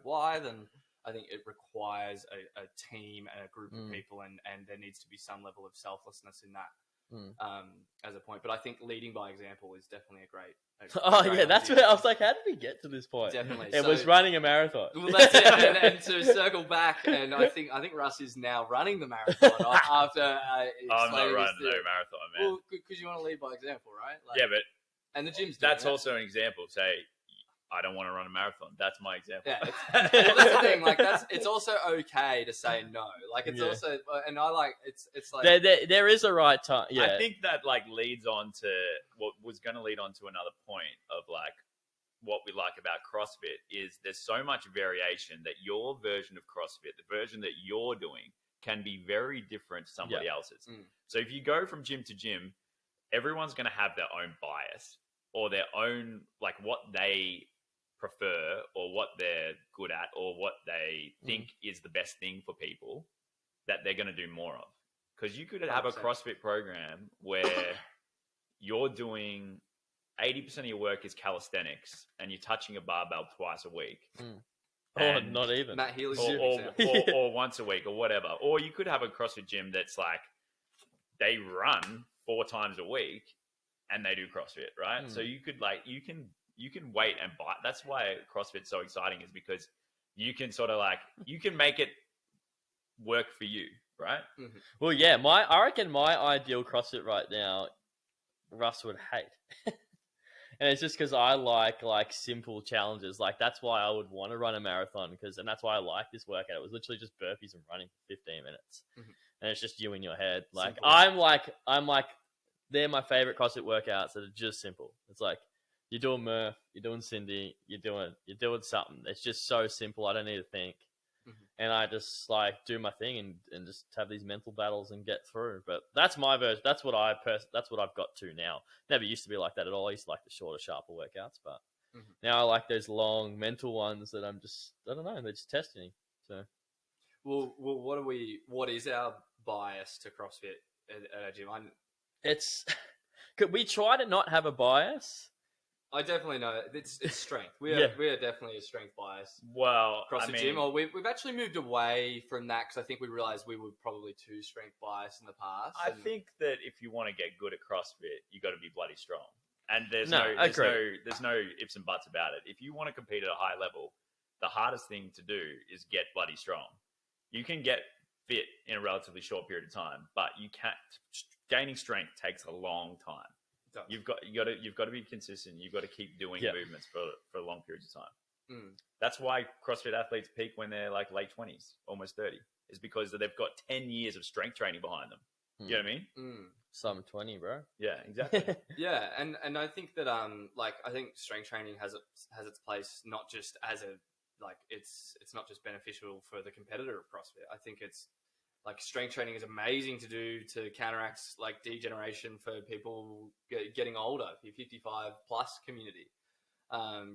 Y, then I think it requires a team and a group of people, and there needs to be some level of selflessness in that. As a point, but I think leading by example is definitely a great that's where I was like, how did we get to this point? Definitely, it was running a marathon. Well, that's it. And to circle back, and I think Russ is now running the marathon after. I'm not running no marathon, man. Well, because you want to lead by example, right? Yeah, but and the gym's that's also an example. Say, I don't want to run a marathon. That's my example. Yeah, well, that's the thing. Like, it's also okay to say no. Like, it's also, and I like it's like there is a right time. Yeah, I think that like leads on to what was going to lead on to another point of like what we like about CrossFit is there's so much variation that your version of CrossFit, the version that you're doing, can be very different to somebody else's. So if you go from gym to gym, everyone's going to have their own bias or their own like what they prefer or what they're good at or what they think is the best thing for people that they're going to do more of. Because you could have 100%. A CrossFit program where you're doing 80% of your work is calisthenics and you're touching a barbell twice a week. Or not even. Matt Healy's or once a week or whatever. Or you could have a CrossFit gym that's like they run 4 times a week and they do CrossFit, right? So you could like you can wait and buy. That's why CrossFit's so exciting, is because you can sort of like you can make it work for you, right? Well, yeah, I reckon my ideal CrossFit right now, Russ would hate, and it's just because I like simple challenges. Like that's why I would want to run a marathon and that's why I like this workout. It was literally just burpees and running for 15 minutes, and it's just you in your head. Like simple. I'm like they're my favorite CrossFit workouts that are just simple. It's like you're doing Murph, you're doing Cindy, you're doing something. It's just so simple. I don't need to think. And I just like do my thing and just have these mental battles and get through. But that's my version. That's what I've got to now. Never used to be like that at all. I used to like the shorter, sharper workouts, but now I like those long mental ones that I don't know, they're just testing. So, well, what is our bias to CrossFit at our gym? Could we try to not have a bias? I definitely know it's strength. We are definitely a strength bias. Well, CrossFit gym. Or we've actually moved away from that because I think we realized we were probably too strength biased in the past. I think that if you want to get good at CrossFit, you got to be bloody strong. And there's no ifs and buts about it. If you want to compete at a high level, the hardest thing to do is get bloody strong. You can get fit in a relatively short period of time, but you can't. Gaining strength takes a long time. You've got to be consistent. You've got to keep doing movements for long periods of time. That's why CrossFit athletes peak when they're like late 20s, almost 30, is because they've got 10 years of strength training behind them. You know what I mean? Some 20, bro. Yeah, exactly. Yeah, and I think that like I think strength training has its place, not just as a like it's not just beneficial for the competitor of CrossFit. I think it's like strength training is amazing to do to counteract like degeneration for people getting older, the 55 plus community.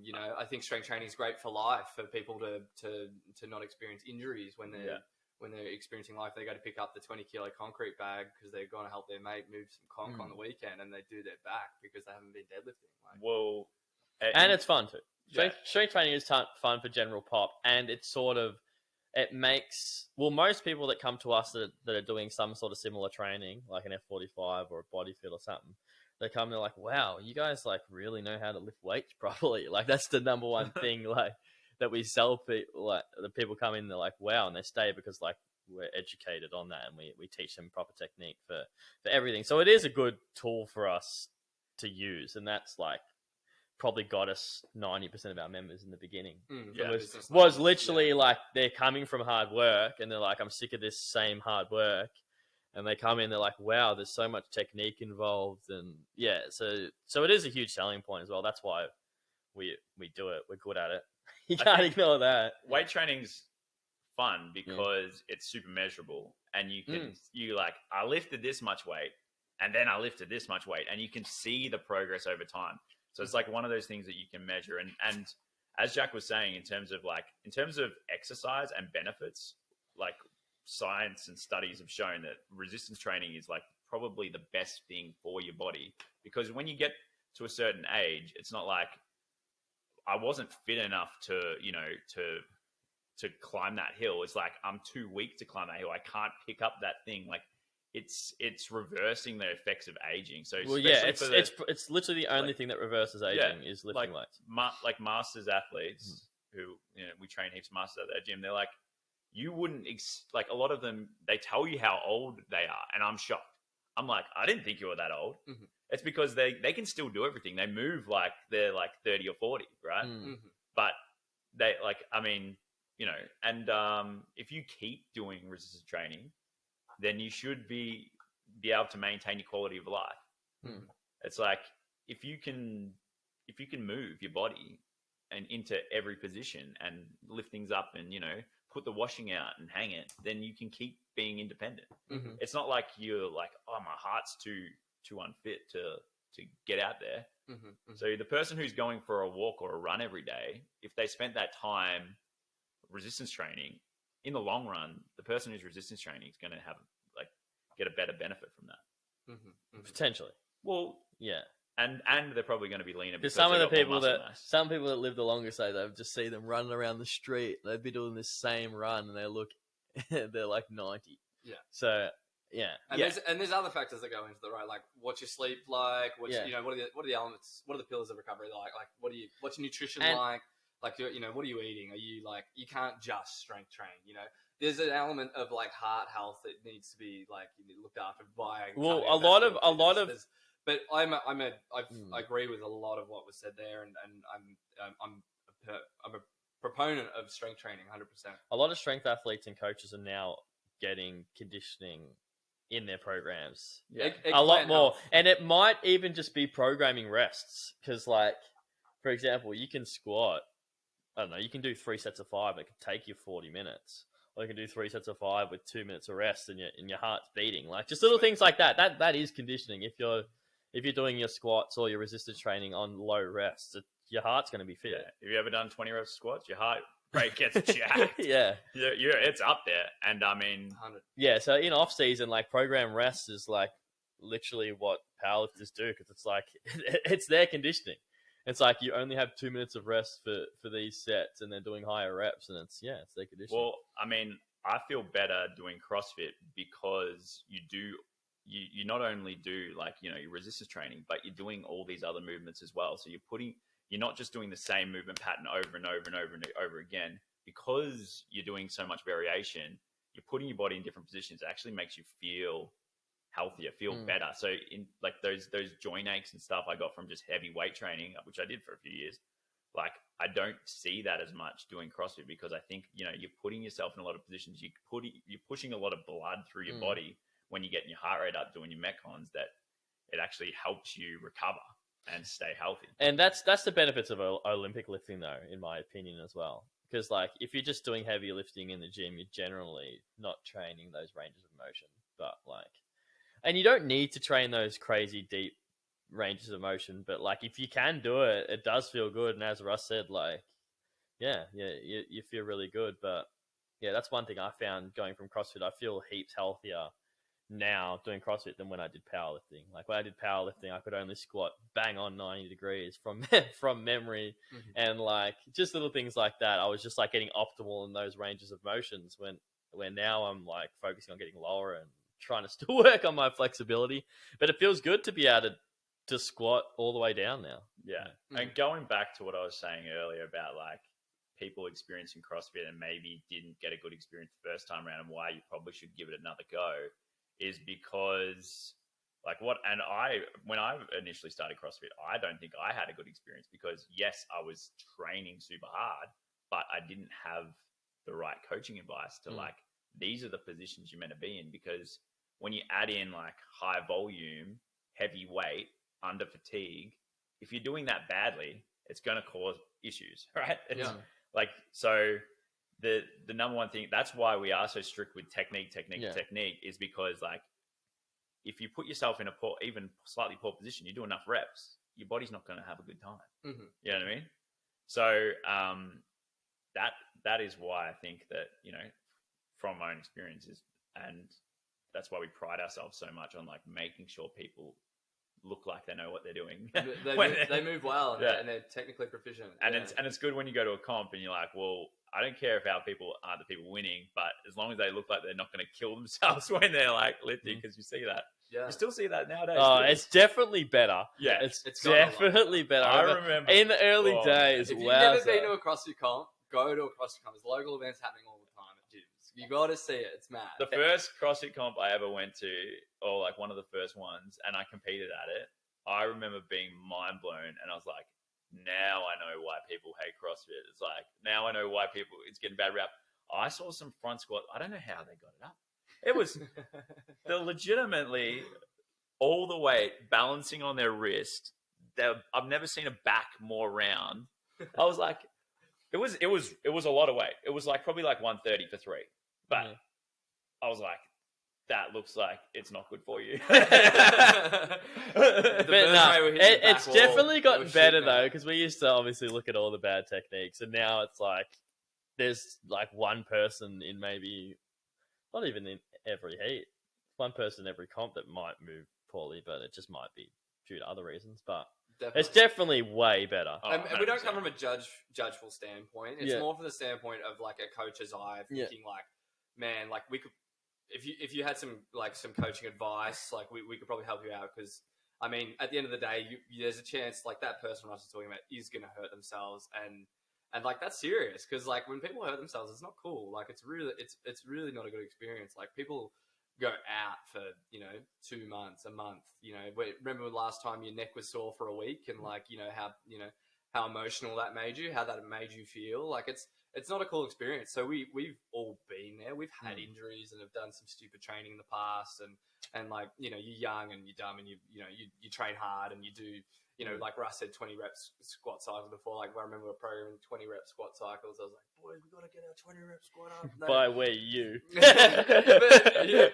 You know, I think strength training is great for life, for people to not experience injuries when they're experiencing life. They go to pick up the 20-kilo concrete bag because they're going to help their mate move some conch on the weekend, and they do their back because they haven't been deadlifting. Like, well, and it's fun too. Yeah. Strength training is fun for general pop, and it's sort of, it makes, well, most people that come to us that are doing some sort of similar training, like an F45 or a body fit or something, they come, they're like, wow, you guys like really know how to lift weights properly. Like that's the number one thing like that we sell people. Like the people come in, they're like, wow, and they stay because like we're educated on that, and we teach them proper technique for everything. So it is a good tool for us to use, and that's like probably got us 90% of our members in the beginning. Was literally like they're coming from hard work, and they're like, I'm sick of this same hard work. And they come in, they're like, wow, there's so much technique involved. And yeah, so it is a huge selling point as well. That's why we do it. We're good at it. You can't ignore that. Weight training's fun because it's super measurable. And you can, you like, I lifted this much weight, and then I lifted this much weight. And you can see the progress over time. So it's like one of those things that you can measure. And as Jack was saying, in terms of exercise and benefits, like, science and studies have shown that resistance training is like probably the best thing for your body, because when you get to a certain age, it's not like I wasn't fit enough to climb that hill. It's like I'm too weak to climb that hill. I can't pick up that thing. Like it's reversing the effects of aging. So it's literally the only thing that reverses aging is lifting weights. Like masters athletes who we train heaps of masters at that gym. They're like, you wouldn't like a lot of them, they tell you how old they are, and I'm shocked. I'm like, I didn't think you were that old. It's because they can still do everything. They move like they're like 30 or 40, right? But they like, I mean, and if you keep doing resistance training, then you should be able to maintain your quality of life. It's like if you can move your body and into every position and lift things up and put the washing out and hang it, then you can keep being independent. It's not like you're like, oh, my heart's too unfit to get out there. So the person who's going for a walk or a run every day, if they spent that time resistance training, in the long run, the person who's resistance training is going to have get a better benefit from that. Potentially. Well, yeah. And they're probably going to be leaner because some people that live the longest, they've just see them running around the street. They've been doing this same run, and they're like 90. Yeah. So yeah. And there's other factors that go into the right, like what's your sleep like? What are the elements? What are the pillars of recovery like? Like what's your nutrition like? Like what are you eating? Are you like, you can't just strength train? There's an element of like heart health that needs to be like looked after by. Well, a lot of. But I agree with a lot of what was said there, and I'm a proponent of strength training, 100%. A lot of strength athletes and coaches are now getting conditioning in their programs. Yeah. A lot more, and it might even just be programming rests, because like, for example, you can squat. I don't know. You can do 3 sets of 5. It could take you 40 minutes. Or you can do 3 sets of 5 with 2 minutes of rest, and your heart's beating. Like just little things like that. That is conditioning. If you're doing your squats or your resistance training on low rests, your heart's going to be fit. Yeah. Have you ever done 20 reps of squats? Your heart rate gets jacked. Yeah. It's up there. And I mean... 100. Yeah, so in off-season, like, program rest is, like, literally what powerlifters do, because it's, like, it's their conditioning. It's like you only have 2 minutes of rest for these sets, and they're doing higher reps, and it's their conditioning. Well, I mean, I feel better doing CrossFit because you not only do like, your resistance training, but you're doing all these other movements as well. So you're not just doing the same movement pattern over and over and over and over again. Because you're doing so much variation, you're putting your body in different positions. It actually makes you feel healthier, feel better. So in like those joint aches and stuff I got from just heavy weight training, which I did for a few years, like I don't see that as much doing CrossFit, because I think, you're putting yourself in a lot of positions. You're pushing a lot of blood through your body, when you're getting your heart rate up doing your metcons, that it actually helps you recover and stay healthy. And that's the benefits of Olympic lifting, though, in my opinion, as well. Because like if you're just doing heavy lifting in the gym, you're generally not training those ranges of motion. But like, and you don't need to train those crazy deep ranges of motion. But like, if you can do it, it does feel good. And as Russ said, like, you feel really good. But yeah, that's one thing I found going from CrossFit. I feel heaps healthier now doing CrossFit than when I did powerlifting. Like when I did powerlifting, I could only squat bang on 90 degrees from memory, and like just little things like that. I was just like getting optimal in those ranges of motions. When now I'm like focusing on getting lower and trying to still work on my flexibility. But it feels good to be able to squat all the way down now. Yeah, and going back to what I was saying earlier about like people experiencing CrossFit and maybe didn't get a good experience the first time around, and why you probably should give it another go, is because like when I initially started CrossFit, I don't think I had a good experience because yes, I was training super hard, but I didn't have the right coaching advice to like, these are the positions you're meant to be in, because when you add in like high volume, heavy weight, under fatigue, if you're doing that badly, it's going to cause issues, right? Like, so the number one thing, that's why we are so strict with technique, is because like, if you put yourself in a poor, even slightly poor position, you do enough reps, your body's not going to have a good time. You know what I mean? So that is why I think that, you know, from my own experiences, and that's why we pride ourselves so much on like making sure people look like they know what they're doing. They move well and they're technically proficient. And it's good when you go to a comp and you're like, well, I don't care if our people aren't the people winning, but as long as they look like they're not going to kill themselves when they're like lifting, because you see that. Yeah. You still see that nowadays. Oh, it's definitely better. Yeah. It's definitely better. I remember in the early days. If you've never been to a CrossFit comp, go to a CrossFit comp. There's local events happening all the time at gyms. You got to see it. It's mad. The first CrossFit comp I ever went to, or like one of the first ones, and I competed at it, I remember being mind blown, and I was like, now I know why people hate CrossFit. It's like, now I know why it's getting bad rap. I saw some front squat. I don't know how they got it up. It was they're legitimately all the weight balancing on their wrist. I've never seen a back more round. I was like, it was a lot of weight. It was like probably like 130 for 3. But I was like, that looks like it's not good for you. But no, it's definitely gotten better though, because we used to obviously look at all the bad techniques, and now it's like there's like one person in maybe, not even in every heat, one person in every comp that might move poorly, but it just might be due to other reasons. But it's definitely way better. And we don't come from a judgeful standpoint. It's more from the standpoint of like a coach's eye, thinking like, man, like we could. If you had some coaching advice, like we could probably help you out, because I mean, at the end of the day, there's a chance like that person I was talking about is going to hurt themselves, and like that's serious, because like when people hurt themselves, it's not cool. Like it's really not a good experience. Like people go out for 2 months, a month. Remember last time your neck was sore for a week, and like how emotional that made you, how that made you feel. Like it's not a cool experience. So we've all been there. We've had injuries and have done some stupid training in the past, and like you're young and you're dumb and you train hard and you do like Russ said, 20 reps squat cycles before. Like I remember programming 20 rep squat cycles. I was like, boys, we got to get our 20 rep squat up. By where you?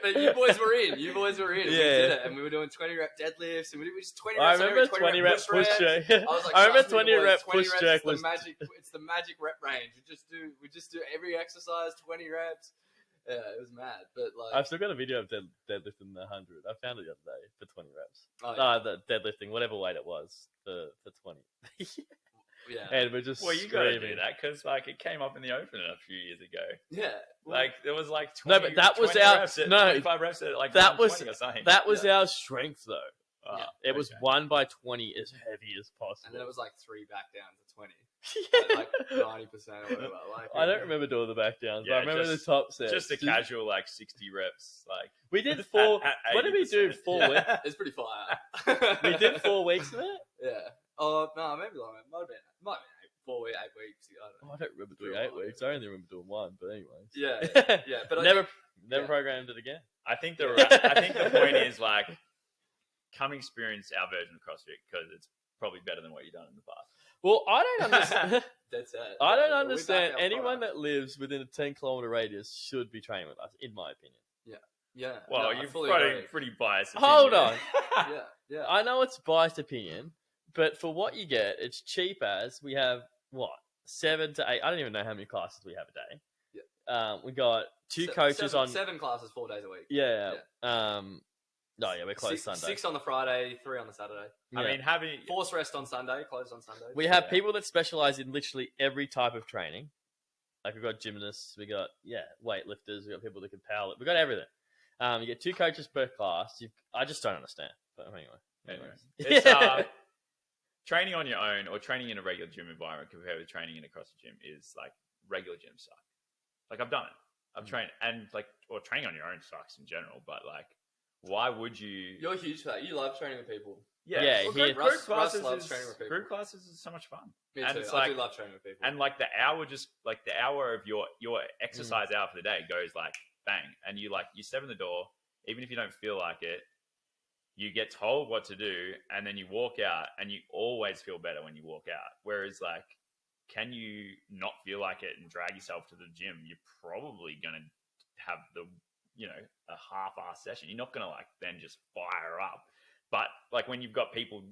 but you boys were in. We did it, and we were doing 20 rep deadlifts, and we just 20 reps. I remember 20 rep push jerk. I remember 20 rep push jerk was it's the magic rep range. We just do every exercise 20 reps. Yeah, it was mad, but like I've still got a video of deadlifting the 100. I found it the other day for 20 reps. The deadlifting, whatever weight it was for 20. Yeah, and we're just you got to do that, because like it came up in the open a few years ago. Yeah, like there was like 20, but that was our 25 reps at like that was our strength though. It was 1 by 20 as heavy as possible, and then it was like 3 back down to 20. Like 90% or whatever. Like, I don't remember doing the back downs, but I remember the top set. Just a casual like 60 reps. Like we did 4. What did we do? 4 weeks. It's pretty fire. We did 4 weeks of it. Yeah. Oh no, maybe longer. Might have been 8 weeks. I don't remember doing 8 weeks. I only remember doing 1. But anyways. Yeah. But never programmed it again. I think the point is like, come experience our version of CrossFit because it's probably better than what you've done in the past. Well, I don't understand. That's it. I don't We understand back our anyone product. that lives within a 10-kilometer radius should be training with us, in my opinion. Yeah. Well, no, I you're fully probably agree. pretty biased. Hold opinion. on. Yeah. I know it's biased opinion, but for what you get, it's cheap as we have, 7 to 8. I don't even know how many classes we have a day. Yeah. We got two coaches on. 7 classes, 4 days a week. Yeah. No, yeah, we're closed Sunday. 6 on the Friday, 3 on the Saturday. Yeah. I mean, having Forced rest on Sunday, closed on Sunday. We have people that specialize in literally every type of training. Like we've got gymnasts, we got weightlifters, we got people that can power lift. We got everything. You get 2 coaches per class. I just don't understand. But anyway. It's training on your own or training in a regular gym environment compared with training in a CrossFit gym is like regular gyms suck. Like I've done it. I've trained and or training on your own sucks in general, but like why would you? You're huge for that. You love training with people. Yeah, well, he- group classes loves is, training with people. group classes is so much fun. Me and too. it's I like, do love training with people. and like the hour of your exercise hour for the day goes like bang, and you step in the door, even if you don't feel like it, you get told what to do, and then you walk out, and you always feel better when you walk out. Whereas like, can you not feel like it and drag yourself to the gym? You're probably gonna have a half-ass session. You're not gonna then just fire up. But like when you've got people,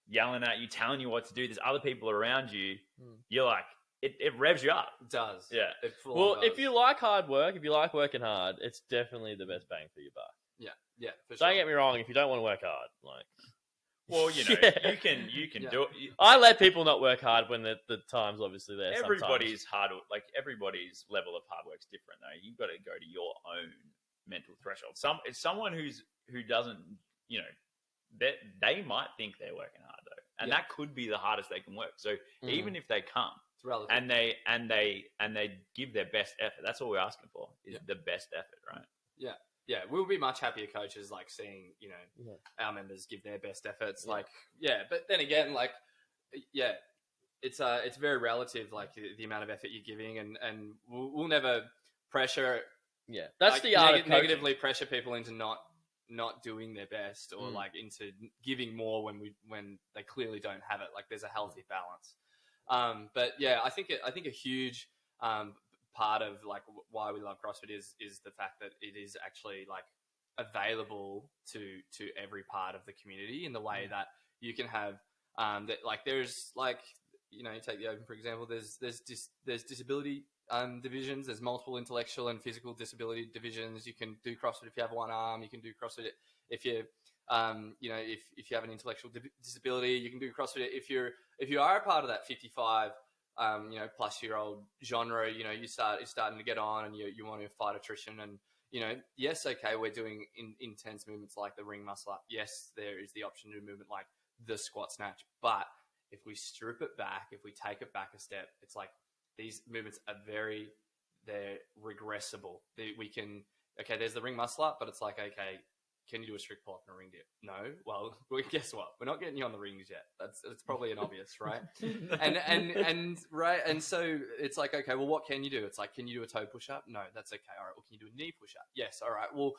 yelling at you, telling you what to do, there's other people around you, you're like, it revs you up. It does. Yeah. Well, if you like hard work, if you like working hard, it's definitely the best bang for your buck. Yeah, for sure. Don't get me wrong, if you don't want to work hard, well, Yeah. you can do it. I let people not work hard when the time's obviously there. Everybody's everybody's level of hard work's different though. You've got to go to your own mental threshold. It's someone who doesn't, they might think they're working hard though, and that could be the hardest they can work. So even if they come it's relative. and they give their best effort, that's all we're asking for is the best effort, right? Yeah, we'll be much happier coaches seeing, our members give their best efforts. But then again, it's very relative, the amount of effort you're giving, and we'll never pressure. Yeah, that's the art of coaching. Negatively pressure people into not doing their best or into giving more when they clearly don't have it. There's a healthy balance. But yeah, I think a huge part of why we love CrossFit is the fact that it is actually available to every part of the community in the way that you can have there's you take the Open for example, there's disability divisions, there's multiple intellectual and physical disability divisions. You can do CrossFit if you have one arm, you can do CrossFit if you if you have an intellectual disability, you can do CrossFit if you are a part of that 55 plus year old genre. You're starting to get on and you want to fight attrition, and yes, okay, we're doing intense movements like the ring muscle up. Yes, there is the option to do movement like the squat snatch, but if we strip it back, if we take it back a step, it's these movements are they're regressible. There's the ring muscle up, but it's okay, can you do a strict pull up and a ring dip? No. Well, guess what? We're not getting you on the rings yet. That's probably an obvious, right? and right. And so it's okay, well, what can you do? It's can you do a toe push up? No, that's okay. All right. Well, can you do a knee push up? Yes. All right. Well,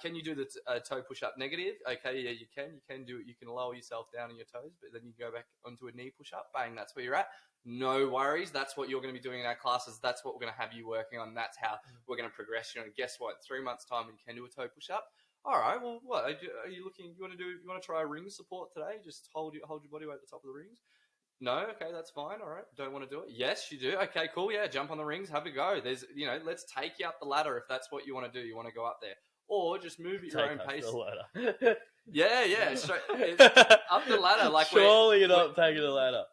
can you do the toe push up negative? Okay. Yeah, you can. You can do it. You can lower yourself down on your toes, but then you go back onto a knee push up. Bang. That's where you're at. No worries. That's what you're going to be doing in our classes. That's what we're going to have you working on. That's how we're going to progress you. And guess what? In 3 months' time, you can do a toe push up. All right. Well, what are you looking? You want to try a ring support today? Just hold your body weight at the top of the rings. No. Okay, that's fine. All right. Don't want to do it? Yes, you do. Okay, cool. Yeah, jump on the rings. Have a go. There's, let's take you up the ladder if that's what you want to do. You want to go up there, or just move at your own pace. Yeah. Straight up the ladder. Surely you're not taking the ladder.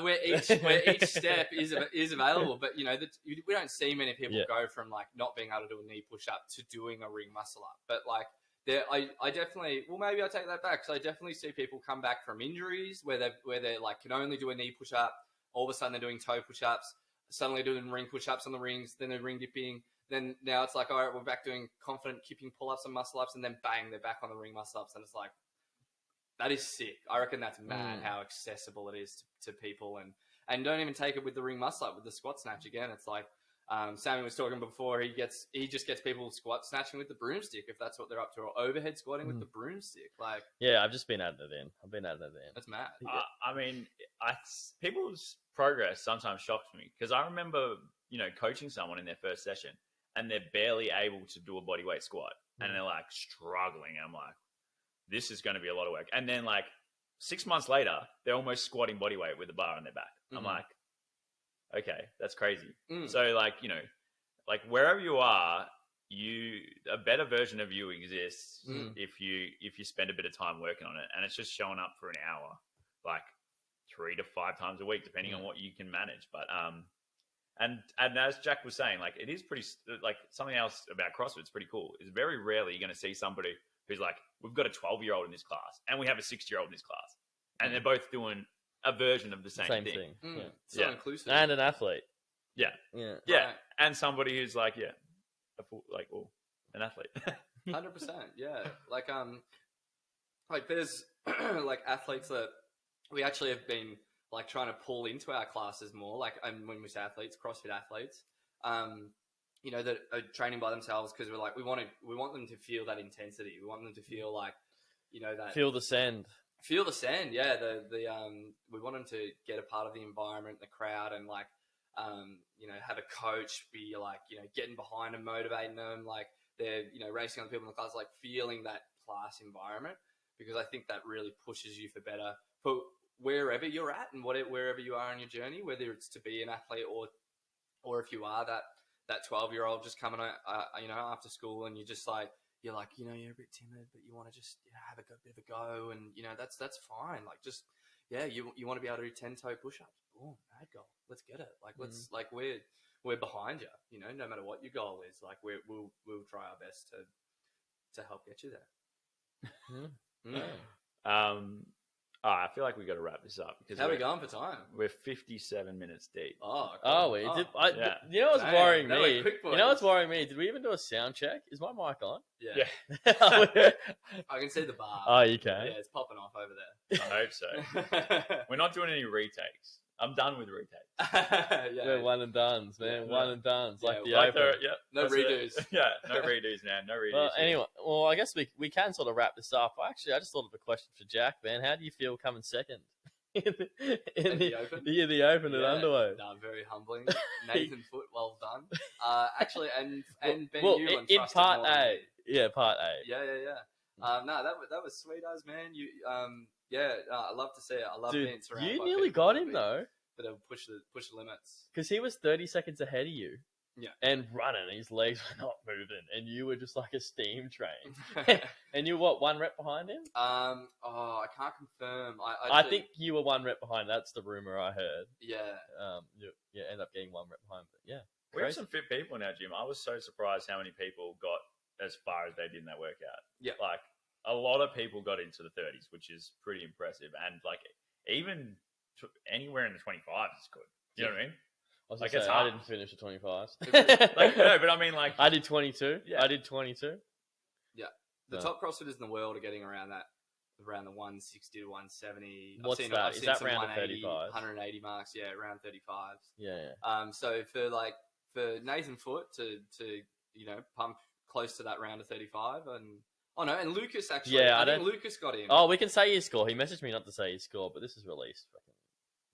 Where each step is available, but we don't see many people go from not being able to do a knee push up to doing a ring muscle up. But I definitely, well, maybe I take that back. So I definitely see people come back from injuries where they can only do a knee push up. All of a sudden they're doing toe push ups, suddenly doing ring push ups on the rings, then they're ring dipping. Then now it's all right, we're back doing confident keeping pull ups and muscle ups, and then bang, they're back on the ring muscle ups, and it's that is sick. I reckon that's mad how accessible it is to people, and don't even take it with the ring muscle up with the squat snatch again. It's Sammy was talking before. He just gets people squat snatching with the broomstick if that's what they're up to, or overhead squatting with the broomstick. Like, yeah, I've just been adding it in. That's mad. I mean, people's progress sometimes shocks me because I remember, coaching someone in their first session and they're barely able to do a bodyweight squat and they're like struggling. And I'm like, this is going to be a lot of work. And then like 6 months later, they're almost squatting bodyweight with a bar on their back. I'm like, okay, that's crazy. So like, like wherever you are, a better version of you exists if you spend a bit of time working on it, and it's just showing up for an hour, like 3 to 5 times a week, depending on what you can manage. But and as Jack was saying, like it is pretty, like something else about CrossFit is pretty cool. It's very rarely you're going to see somebody who's like, we've got a 12-year-old in this class and we have a 6-year-old in this class, and they're both doing a version of the same thing. Yeah. So inclusive. And an athlete. Yeah. Right. And somebody who's like, an athlete. 100%. Yeah. Like there's like athletes that we actually have been like trying to pull into our classes more. Like, and when we say athletes, CrossFit athletes, that are training by themselves because we're like, we want them to feel that intensity. We want them to feel like, that feel the send. Feel the sand, yeah. We want them to get a part of the environment, the crowd, and like, have a coach be like, getting behind them, motivating them, like they're, racing on the people in the class, like feeling that class environment, because I think that really pushes you for wherever you're at and wherever you are in your journey, whether it's to be an athlete or if you are that 12-year-old just coming out, after school, and you're just like, you're a bit timid, but you want to just have a bit of a go, and that's fine. Like, just you want to be able to do 10-toe push-ups. Boom, mad goal. Let's get it. Like, let's like we're behind you. No matter what your goal is, like we'll try our best to help get you there. I feel like we got to wrap this up because how are we going for time? We're 57 minutes deep. Oh, cool. Oh, we did. You know what's worrying me? You know what's worrying me? Did we even do a sound check? Is my mic on? Yeah. I can see the bar. Oh, you can? Yeah, it's popping off over there. I hope so. We're not doing any retakes. I'm done with retakes. We're one and dones, man. Yeah. One and dones. Like the like open. No redos. No redos, man. No redos. Well, anyway, I guess we can sort of wrap this up. Actually, I just thought of a question for Jack, man. How do you feel coming second in the Open? The Open at Underway. No, very humbling. Nathan Foote, well done. Actually, and Ben Ewan in part A. Yeah, part A. Yeah. No, that was sweet as, man. You I love to see it. I love being surrounded. You by nearly people got him though. But they'll push the limits. Because he was 30 seconds ahead of you. Yeah. And running, his legs were not moving, and you were just like a steam train. And you were 1 rep behind him? I can't confirm. I think you were 1 rep behind. That's the rumor I heard. Yeah. You end up getting 1 rep behind, but yeah. We have some fit people in our gym. I was so surprised how many people got as far as they did in that workout. Yeah. Like, a lot of people got into the 30s, which is pretty impressive. And, like, even anywhere in the 25s is good. Do you know what I mean? I was like, say, it's I hard. didn't finish the 25s. No, but I mean, like... I did 22. Yeah. I did 22. Yeah. The top CrossFitters in the world are getting around the 160 to 170. What's I've that? seen Is that some around 180, 35? 180 marks, yeah, around 35s. Yeah. So for Nathan Foote to pump close to that round of 35, and Lucas actually. Yeah, I think Lucas got in. Oh, we can say his score. He messaged me not to say his score, but this is released.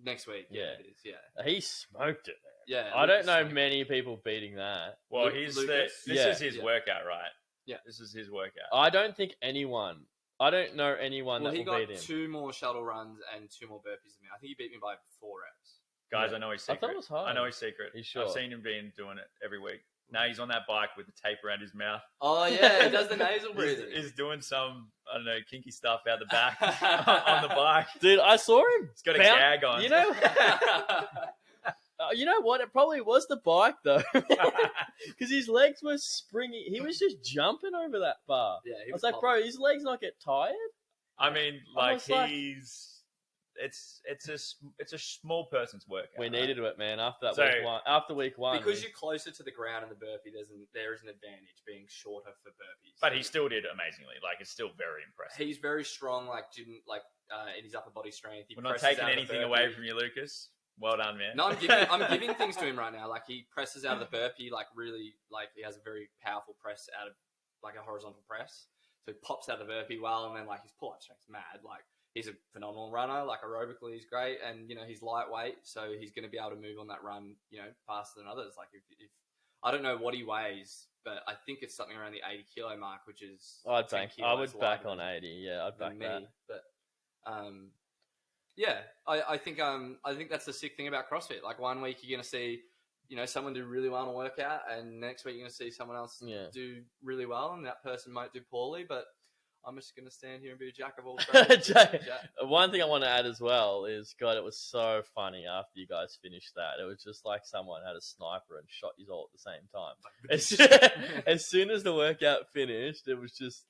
Next week, yeah, it is, yeah. He smoked it, man. Yeah, I don't know many people beating that. Well, this is his workout, right? Yeah. This is his workout. I don't know anyone that will beat him. Well, he got 2 more shuttle runs and 2 more burpees than me. I think he beat me by 4 reps. Guys, Yeah. I know his secret. I thought it was hard. I know his secret. You sure? I've seen him doing it every week. Now he's on that bike with the tape around his mouth. Oh, yeah, he does the nasal breathing. He's doing some, I don't know, kinky stuff out the back on the bike. Dude, I saw him. He's got a gag on. You know what? It probably was the bike, though. Because his legs were springy. He was just jumping over that bar. Yeah, I was like, bro, his legs not get tired? I mean, it's a small person's workout. We needed it, man, after week one. Because you're closer to the ground in the burpee, there is an advantage being shorter for burpees. But he still did amazingly. Like, it's still very impressive. He's very strong, in his upper body strength. We're not taking anything away from you, Lucas. Well done, man. No, I'm giving things to him right now. Like he presses out of the burpee, like really, like he has a very powerful press out of like a horizontal press. So he pops out of the burpee well, and then like his pull-up strength's mad. Like he's a phenomenal runner. Like aerobically, he's great, and he's lightweight, so he's going to be able to move on that run, faster than others. Like if I don't know what he weighs, but I think it's something around the 80 kilo mark, which is I would back on 80. Yeah, I'd back that. But yeah, I think that's the sick thing about CrossFit. Like one week you're going to see, someone do really well on a workout, and next week you're going to see someone else do really well, and that person might do poorly, but I'm just going to stand here and be a jack of all trades. One thing I want to add as well is, God, it was so funny after you guys finished that. It was just like someone had a sniper and shot you all at the same time. As soon as the workout finished, it was just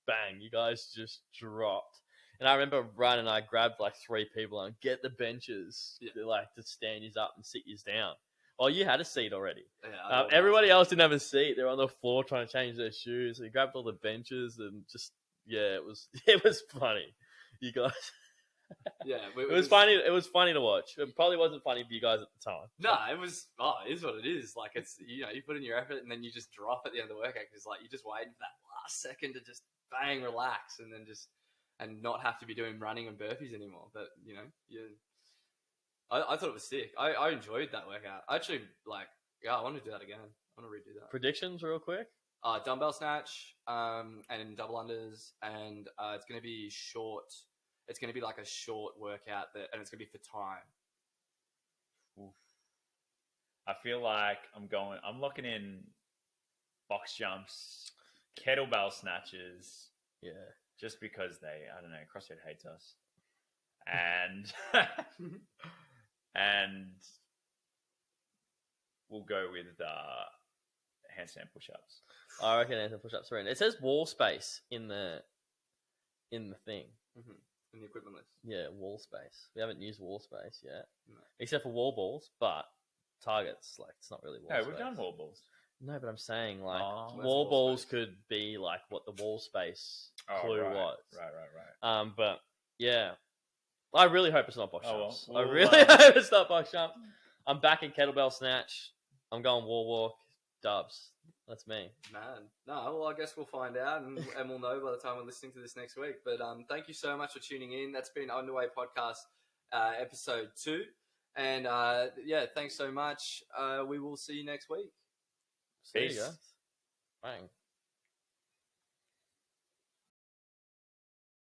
bang, you guys just dropped. And I remember running, I grabbed like 3 people and get the benches to stand you up and sit you down. Oh, you had a seat already. Yeah, everybody else didn't have a seat. They were on the floor trying to change their shoes. So you grabbed all the benches and just, it was funny. You guys. Yeah, it was funny. It was funny to watch. It probably wasn't funny for you guys at the time. No, it was. Oh, it is what it is. Like it's you put in your effort and then you just drop at the end of the workout because like you're just waiting for that last second to just bang relax and then and not have to be doing running and burpees anymore. But I thought it was sick. I enjoyed that workout. I actually I want to do that again. I want to redo that. Predictions real quick. Dumbbell snatch, and double unders, and it's going to be short. It's going to be like a short workout and it's going to be for time. Oof. I feel like I'm locking in box jumps, kettlebell snatches. Yeah. Just because I don't know, CrossFit hates us. And, and we'll go with handstand push-ups. I reckon handstand push-ups are in. It says wall space in the thing. Mm-hmm. In the equipment list. Yeah, wall space. We haven't used wall space yet. No. Except for wall balls, but targets, it's not really wall space. We've done wall balls. No, but I'm saying wall balls could be like what the wall space clue was. Right. But yeah, I really hope it's not box jumps. Well, I really hope it's not box jumps. I'm back in kettlebell snatch. I'm going wall walk, dubs. That's me. Man. No, well, I guess we'll find out and we'll know by the time we're listening to this next week. But thank you so much for tuning in. That's been Underway Podcast episode 2. And thanks so much. We will see you next week. See you guys. Bang.